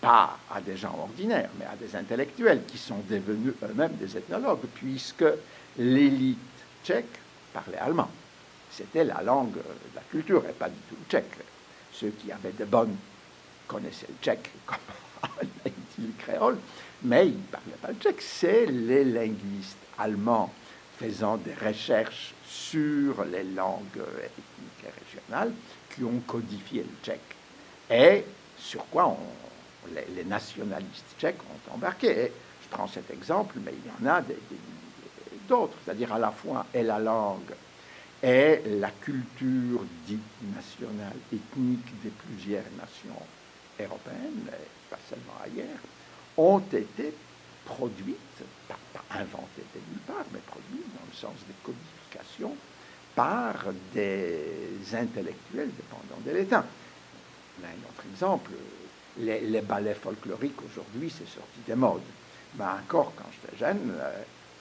pas à des gens ordinaires, mais à des intellectuels qui sont devenus eux-mêmes des ethnologues, puisque l'élite tchèque parlait allemand. C'était la langue de la culture et pas du tout le tchèque. Ceux qui avaient de bonnes connaissaient le tchèque comme le créole, mais ils ne parlaient pas le tchèque. C'est les linguistes allemands faisant des recherches sur les langues ethniques et régionales qui ont codifié le tchèque. Et sur quoi les nationalistes tchèques ont embarqué. Et je prends cet exemple, mais il y en a d'autres, c'est-à-dire à la fois et la langue et la culture dite nationale, ethnique de plusieurs nations européennes, et pas seulement ailleurs, ont été produites, pas inventées de nulle part, mais produites dans le sens de codification par des intellectuels dépendants de l'État. Un autre exemple, les ballets folkloriques aujourd'hui, c'est sorti des modes. Mais encore, quand j'étais jeune,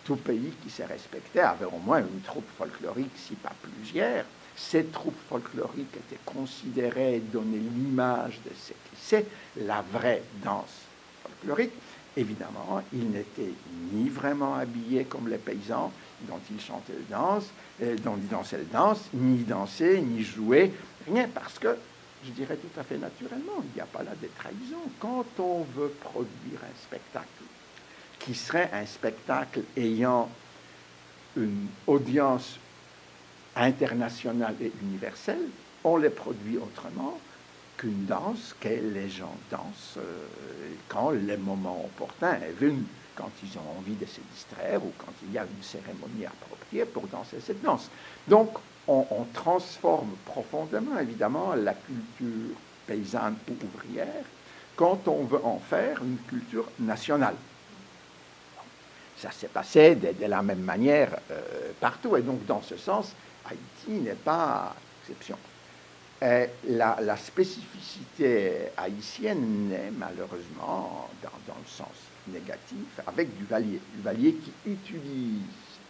tout pays qui s'est respecté avait au moins une troupe folklorique, si pas plusieurs. Ces troupes folkloriques étaient considérées, donnaient l'image de ce que c'est la vraie danse folklorique. Évidemment, ils n'étaient ni vraiment habillés comme les paysans dont ils chantaient le danse, dont ils dansaient le danse, ni dansaient, ni jouaient, rien, parce que, je dirais tout à fait naturellement, il n'y a pas là de trahison. Quand on veut produire un spectacle qui serait un spectacle ayant une audience internationale et universelle, on les produit autrement qu'une danse que les gens dansent quand le moment opportun est venu, quand ils ont envie de se distraire ou quand il y a une cérémonie appropriée pour danser cette danse. Donc, on transforme profondément, évidemment, la culture paysanne ou ouvrière quand on veut en faire une culture nationale. Ça s'est passé de la même manière partout. Et donc, dans ce sens, Haïti n'est pas exception. La spécificité haïtienne est malheureusement dans le sens négatif, avec Duvalier qui utilise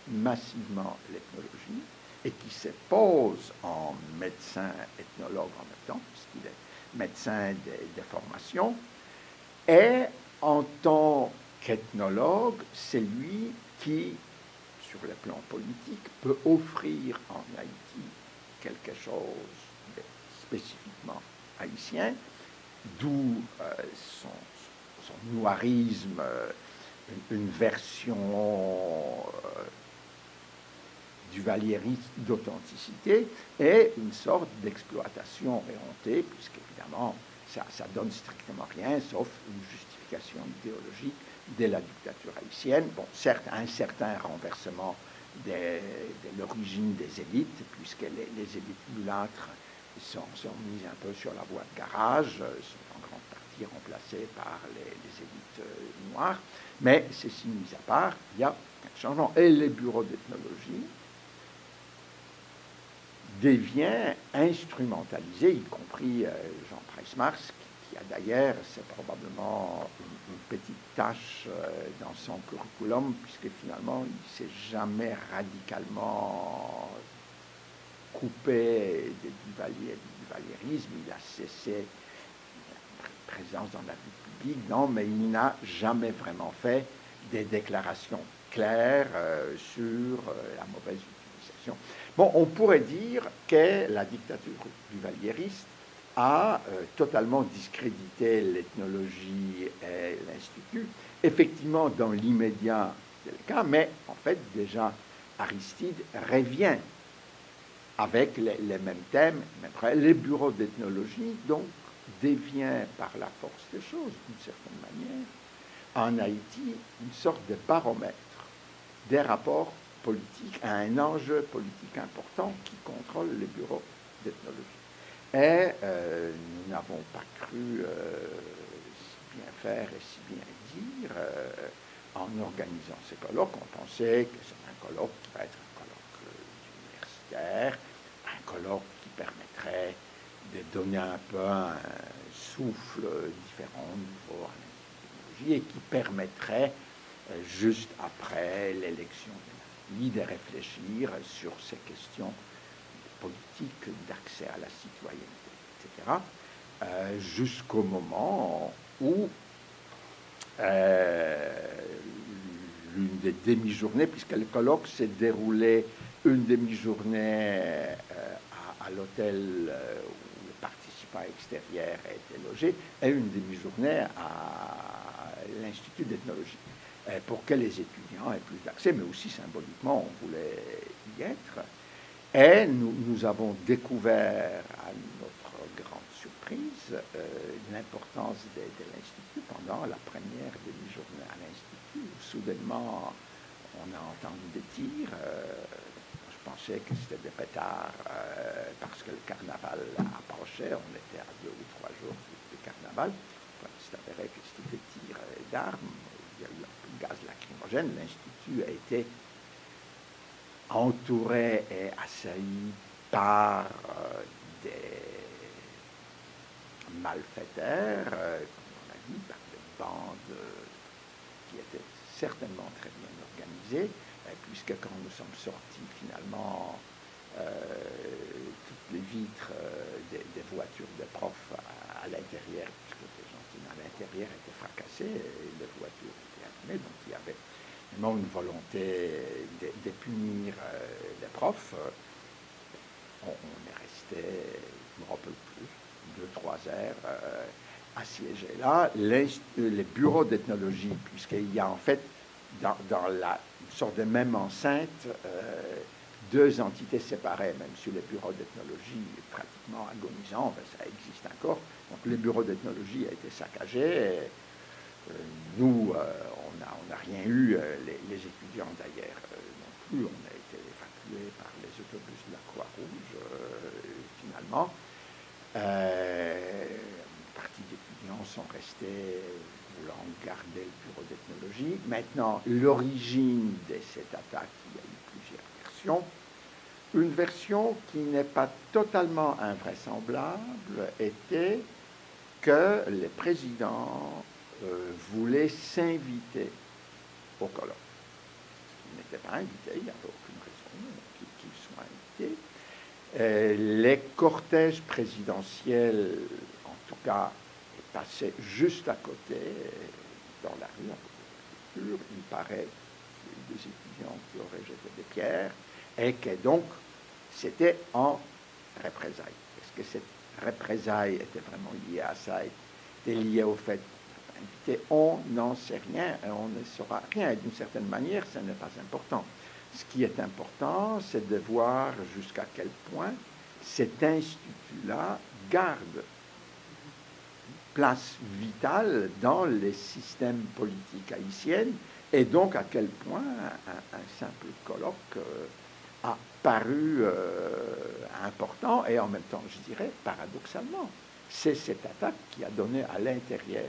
massivement l'ethnologie et qui se pose en médecin ethnologue en même temps, puisqu'il est médecin de formation, et en tant qu'ethnologue, c'est lui qui, sur le plan politique, peut offrir en Haïti quelque chose de spécifiquement haïtien, d'où son noirisme, une version duvalieriste d'authenticité et une sorte d'exploitation éhontée, puisqu'évidemment, ça donne strictement rien, sauf une justification idéologique de la dictature haïtienne. Bon, certes, un certain renversement de l'origine des élites, puisque les élites mulâtres sont mises un peu sur la voie de garage, sont en grande partie remplacées par les élites noires, mais ceci mis à part, il y a un changement. Et les bureaux d'ethnologie devient instrumentalisé, y compris Jean Price-Mars, qui a d'ailleurs, c'est probablement une petite tâche dans son curriculum, puisque finalement, il ne s'est jamais radicalement coupé du valierisme, il a cessé présence dans la vie publique, non, mais il n'a jamais vraiment fait des déclarations claires sur la mauvaise utilisation. Bon, on pourrait dire que la dictature duvalieriste a totalement discrédité l'ethnologie et l'Institut. Effectivement, dans l'immédiat, c'est le cas, mais en fait, déjà, Aristide revient avec les mêmes thèmes. Mais après, les bureaux d'ethnologie, donc, devient par la force des choses, d'une certaine manière, en Haïti, une sorte de baromètre des rapports politiques à un enjeu politique important qui contrôle les bureaux d'ethnologie. Et nous n'avons pas cru si bien faire et si bien dire en organisant ces colloques. On pensait que c'est un colloque qui va être un colloque universitaire, un colloque qui permettrait de donner un peu un souffle différent, nouveau à l'Institut et qui permettrait, juste après l'élection de Nadi, de réfléchir sur ces questions politiques d'accès à la citoyenneté, etc., jusqu'au moment où l'une des demi-journées, puisque le colloque s'est déroulé une demi-journée à l'hôtel où le participant extérieur était logé, et une demi-journée à l'Institut d'ethnologie, pour que les étudiants aient plus d'accès, mais aussi symboliquement, on voulait y être. Et nous avons découvert, à notre grande surprise, l'importance de l'Institut pendant la première demi-journée à l'Institut, où soudainement on a entendu des tirs. Je pensais que c'était des pétards parce que le carnaval approchait. On était à 2 ou 3 jours du carnaval. Enfin, il s'est avéré que c'était des tirs d'armes. Il y a eu un peu de gaz lacrymogène. L'Institut a été entouré et assailli par des malfaiteurs, comme on a dit, par des bandes qui étaient certainement très bien organisées, puisque quand nous sommes sortis finalement, toutes les vitres des voitures des profs à l'intérieur, puisque les gens à l'intérieur étaient fracassées et les voitures étaient abîmées, donc il y avait vraiment une volonté de punir les profs. On est resté, je ne me rappelle plus, 2-3 heures assiégés là. Les bureaux d'ethnologie, puisqu'il y a en fait dans une sorte de même enceinte 2 entités séparées, même si les bureaux d'ethnologie pratiquement agonisants, ben, ça existe encore. Donc les bureaux d'ethnologie a été saccagés. Nous, on n'a rien eu, les étudiants d'ailleurs non plus, on a été évacués par les autobus de la Croix-Rouge, finalement. Une partie d'étudiants sont restés voulant garder le bureau d'ethnologie. Maintenant, l'origine de cette attaque, il y a eu plusieurs versions. Une version qui n'est pas totalement invraisemblable était que les présidents voulaient s'inviter au colloque. Ils n'étaient pas invités, il n'y avait aucune raison qu'ils soient invités. Les cortèges présidentiels, en tout cas, passaient juste à côté, dans la rue, à côté de la il paraît qu'il y a des étudiants qui auraient jeté des pierres, et que donc, c'était en représailles. Est-ce que cette représaille était vraiment liée à ça, était liée au fait on n'en sait rien et on ne saura rien. Et d'une certaine manière, ce n'est pas important. Ce qui est important, c'est de voir jusqu'à quel point cet institut-là garde place vitale dans les systèmes politiques haïtiens, et donc à quel point un simple colloque a paru important, et en même temps, je dirais, paradoxalement, c'est cette attaque qui a donné à l'intérieur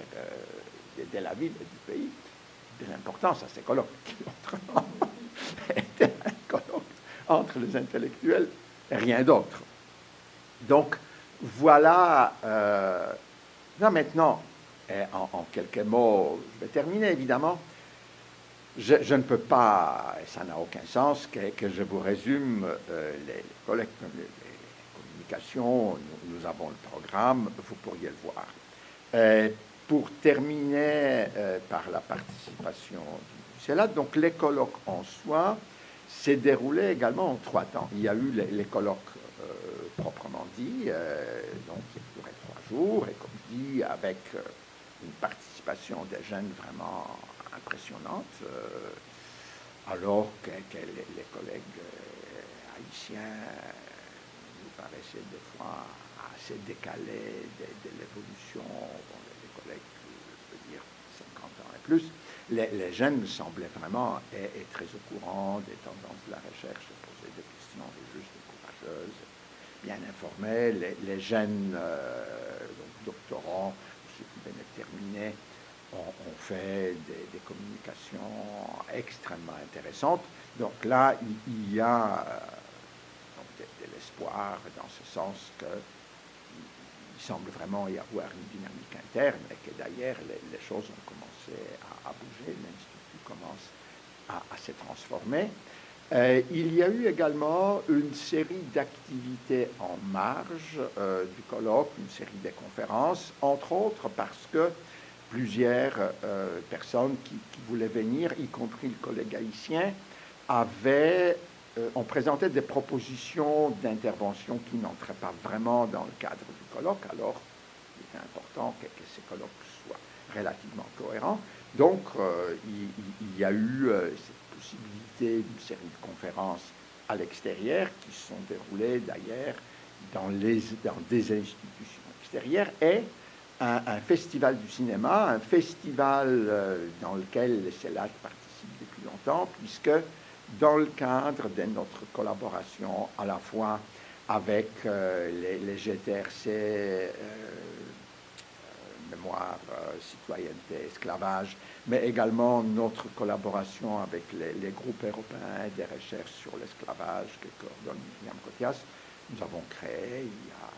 de la ville et du pays de l'importance à ces colloques, qui autrement étaient un colloque entre les intellectuels et rien d'autre. Donc, voilà. Là, maintenant, en quelques mots, je vais terminer, évidemment. Je ne peux pas, et ça n'a aucun sens, que je vous résume les communications. Nous avons le programme, vous pourriez le voir. Pour terminer par la participation du CELAT, donc les colloques en soi s'est déroulé également en 3 temps. Il y a eu les colloques proprement dit, donc qui duraient 3 jours, et comme dit, avec une participation des jeunes vraiment impressionnante, alors que les collègues haïtiens nous paraissaient des fois assez décalés de l'évolution. Bon, les collègues, je veux dire, 50 ans et plus. Les jeunes me semblaient vraiment être très au courant des tendances de la recherche, de poser des questions justes et courageuses, bien informés. Les jeunes donc doctorants, ceux qui venaient de terminer, ont fait des communications extrêmement intéressantes. Donc là, il y a de l'espoir dans ce sens qu'il semble vraiment y avoir une dynamique interne et que d'ailleurs les choses ont commencé à bouger, l'Institut commence à se transformer. Il y a eu également une série d'activités en marge du colloque, une série de conférences, entre autres parce que plusieurs personnes qui voulaient venir, y compris le collègue haïtien, ont présenté des propositions d'intervention qui n'entraient pas vraiment dans le cadre du colloque. Alors, il était important que ces colloques soient relativement cohérents. Donc, il y a eu cette possibilité d'une série de conférences à l'extérieur qui se sont déroulées d'ailleurs dans des institutions extérieures et un festival du cinéma, un festival dans lequel le CELAT participe depuis longtemps, puisque dans le cadre de notre collaboration à la fois avec les GTRC, mémoire, citoyenneté, esclavage, mais également notre collaboration avec les groupes européens des recherches sur l'esclavage que coordonne Myriam Cothias, nous avons créé il y a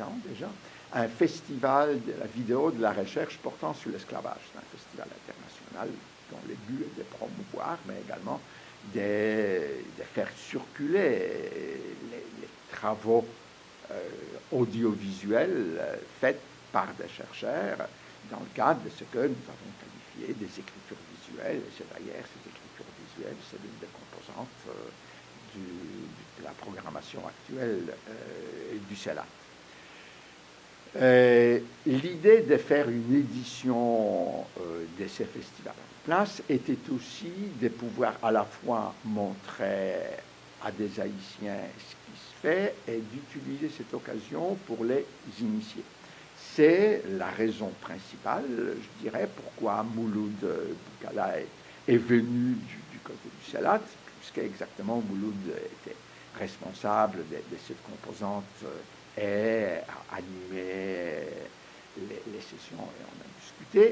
5-6 ans déjà un festival de la vidéo de la recherche portant sur l'esclavage. C'est un festival international dont le but est de promouvoir, mais également de faire circuler les travaux audiovisuels faits par des chercheurs dans le cadre de ce que nous avons qualifié des écritures visuelles. Et c'est d'ailleurs ces écritures visuelles, c'est l'une des composantes de la programmation actuelle du CELAT. L'idée de faire une édition de ces festivals en place était aussi de pouvoir à la fois montrer à des Haïtiens ce qui se fait et d'utiliser cette occasion pour les initier. C'est la raison principale, je dirais, pourquoi Mouloud Boukala est venu du côté du CELAT, puisque exactement Mouloud était responsable de cette composante et a animé les sessions et on a discuté.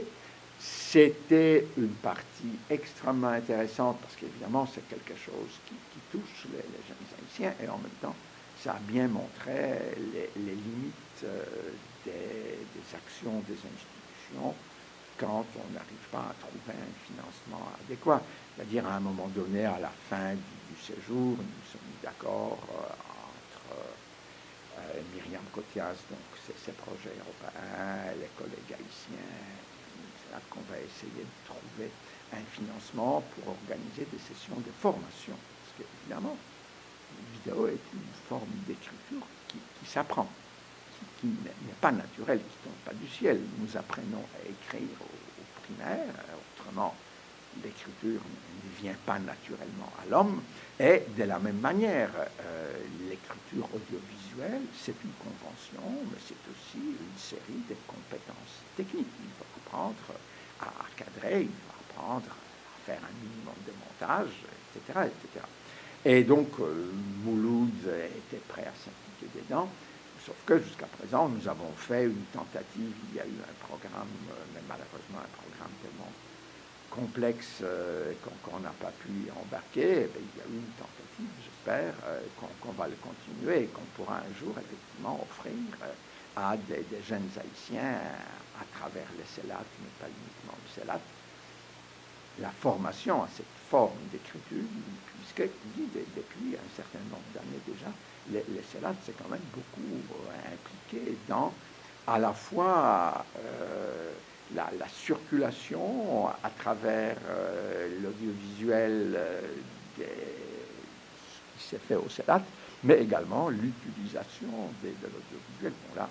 C'était une partie extrêmement intéressante parce qu'évidemment c'est quelque chose qui touche les jeunes haïtiens et en même temps ça a bien montré les limites des actions des institutions quand on n'arrive pas à trouver un financement adéquat. C'est-à-dire à un moment donné, à la fin du séjour, nous nous sommes mis d'accord entre Myriam Cothias, donc ces projets européens, les collègues haïtiens, c'est là qu'on va essayer de trouver un financement pour organiser des sessions de formation. Parce qu'évidemment, une vidéo est une forme d'écriture qui s'apprend, qui n'est pas naturelle, qui ne tombe pas du ciel. Nous apprenons à écrire au primaire, autrement, l'écriture ne vient pas naturellement à l'homme. Et de la même manière, l'écriture audiovisuelle, c'est une convention, mais c'est aussi une série de compétences techniques. Il faut apprendre à cadrer, il faut apprendre à faire un minimum de montage, etc. etc. Et donc, Mouloud était prêt à s'impliquer dedans, sauf que jusqu'à présent, nous avons fait une tentative, il y a eu un programme, mais malheureusement un programme tellement complexe qu'on n'a pas pu embarquer. Il y a eu une tentative, j'espère, qu'on va le continuer et qu'on pourra un jour effectivement offrir à des jeunes Haïtiens à travers le CELAT, mais pas uniquement le CELAT, la formation à cette forme d'écriture, puisque depuis un certain nombre d'années déjà, le CELAT s'est quand même beaucoup impliqué dans à la fois la circulation à travers l'audiovisuel qui s'est fait au CELAT, mais également l'utilisation de l'audiovisuel. Bon, là,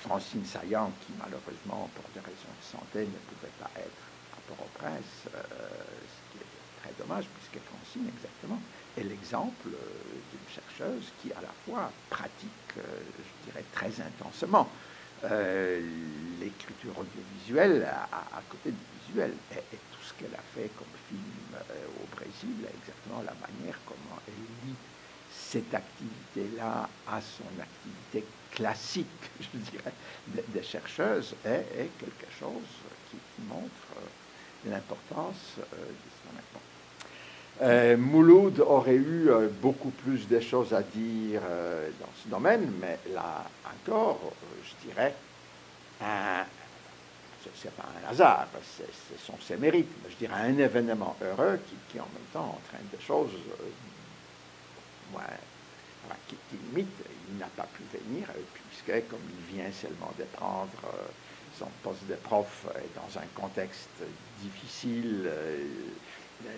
Francine Saillant, qui malheureusement, pour des raisons de santé, ne pouvait pas être à Port-au-Prince, ce qui est très dommage, puisque Francine, exactement, est l'exemple d'une chercheuse qui, à la fois, pratique, je dirais, très intensément l'écriture audiovisuelle à côté du visuel. Et tout ce qu'elle a fait comme film au Brésil, exactement la manière comment elle lie cette activité-là à son activité classique, je dirais, des chercheuses, est quelque chose qui montre l'importance de son activité. Mouloud aurait eu beaucoup plus de choses à dire dans ce domaine, mais là encore, je dirais, c'est pas un hasard, ce sont ses mérites, mais je dirais un événement heureux qui en même temps entraîne des choses qui limite, il n'a pas pu venir, puisque comme il vient seulement de prendre son poste de prof dans un contexte difficile,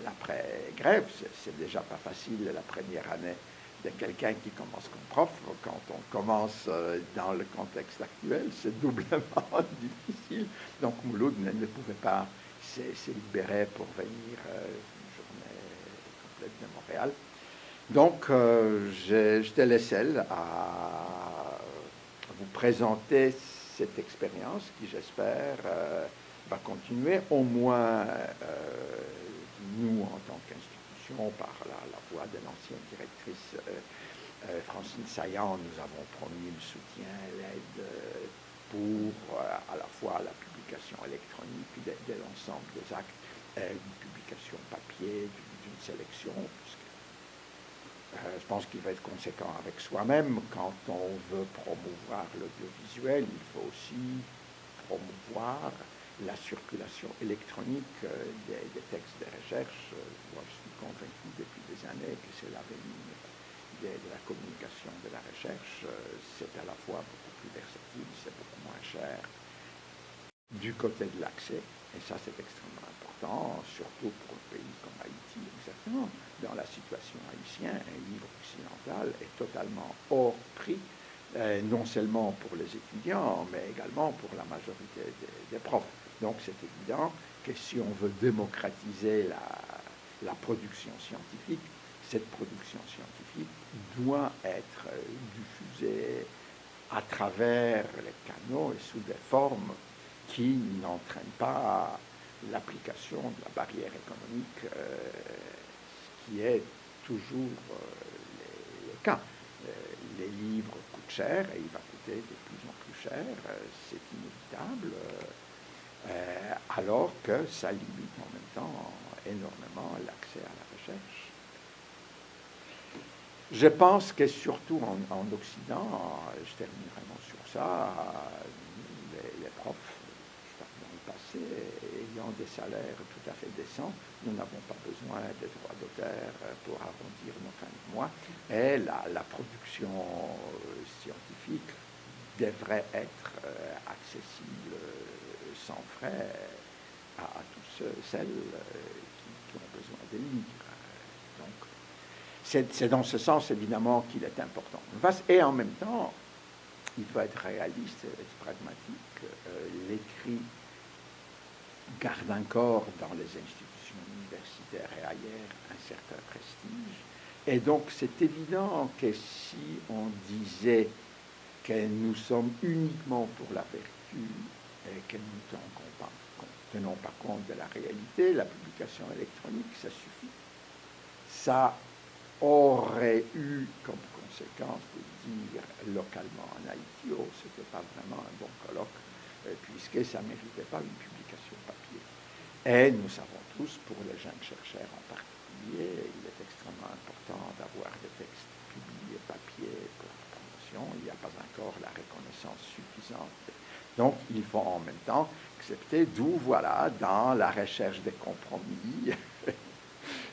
l'après-grève, c'est déjà pas facile la première année de quelqu'un qui commence comme prof. Quand on commence dans le contexte actuel, c'est doublement difficile. Donc Mouloud ne pouvait pas se libérer pour venir une journée complète de Montréal. Donc, j'étais le seul à vous présenter cette expérience qui, j'espère, va continuer, au moins nous, en tant qu'institution, par la voix de l'ancienne directrice Francine Saillant, nous avons promis le soutien, l'aide pour à la fois la publication électronique de l'ensemble des actes, une publication papier, d'une sélection, je pense qu'il va être conséquent avec soi-même. Quand on veut promouvoir l'audiovisuel, il faut aussi promouvoir la circulation électronique des textes de recherche. Moi, je suis convaincu depuis des années que c'est l'avenir de la communication de la recherche. C'est à la fois beaucoup plus versatile, c'est beaucoup moins cher du côté de l'accès. Et ça, c'est extrêmement important, surtout pour un pays comme Haïti, exactement. Dans la situation haïtienne, un livre occidental est totalement hors prix, non seulement pour les étudiants, mais également pour la majorité des profs. Donc c'est évident que si on veut démocratiser la production scientifique, cette production scientifique doit être diffusée à travers les canaux et sous des formes qui n'entraînent pas l'application de la barrière économique, ce qui est toujours le cas. Les livres coûtent cher et il va coûter de plus en plus cher, c'est inévitable, alors que ça limite en même temps énormément l'accès à la recherche. Je pense que surtout en Occident, je termine vraiment sur ça, les profs, dans le passé, ayant des salaires tout à fait décents, nous n'avons pas besoin des droits d'auteur pour arrondir nos fins de mois, et la production scientifique devrait être accessible sans frais à tous celles qui ont besoin de lire. Donc, c'est dans ce sens, évidemment, qu'il est important. Et en même temps, il faut être réaliste et être pragmatique. L'écrit garde encore dans les institutions universitaires et ailleurs un certain prestige. Et donc c'est évident que si on disait que nous sommes uniquement pour la vertu et que nous ne tenons pas compte de la réalité, la publication électronique, ça suffit. Ça aurait eu comme conséquence de dire localement en Haïti, oh, ce n'était pas vraiment un bon colloque, puisque ça ne méritait pas une publication papier. Et nous savons tous, pour les jeunes chercheurs en particulier, il est extrêmement important d'avoir des textes publiés papier pour la promotion. Il n'y a pas encore la reconnaissance suffisante. Donc, il faut en même temps accepter, d'où voilà, dans la recherche des compromis,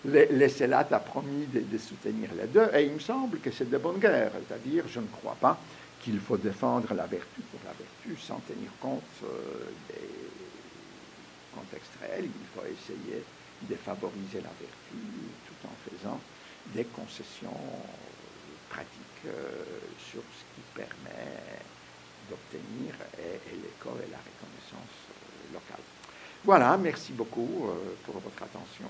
les Célates a promis de soutenir les deux, et il me semble que c'est de bonne guerre, c'est-à-dire, je ne crois pas qu'il faut défendre la vertu pour la vertu sans tenir compte des contexte réel. Il faut essayer de favoriser la vertu tout en faisant des concessions pratiques sur ce qui permet d'obtenir l'écho et la reconnaissance locale. Voilà, merci beaucoup pour votre attention.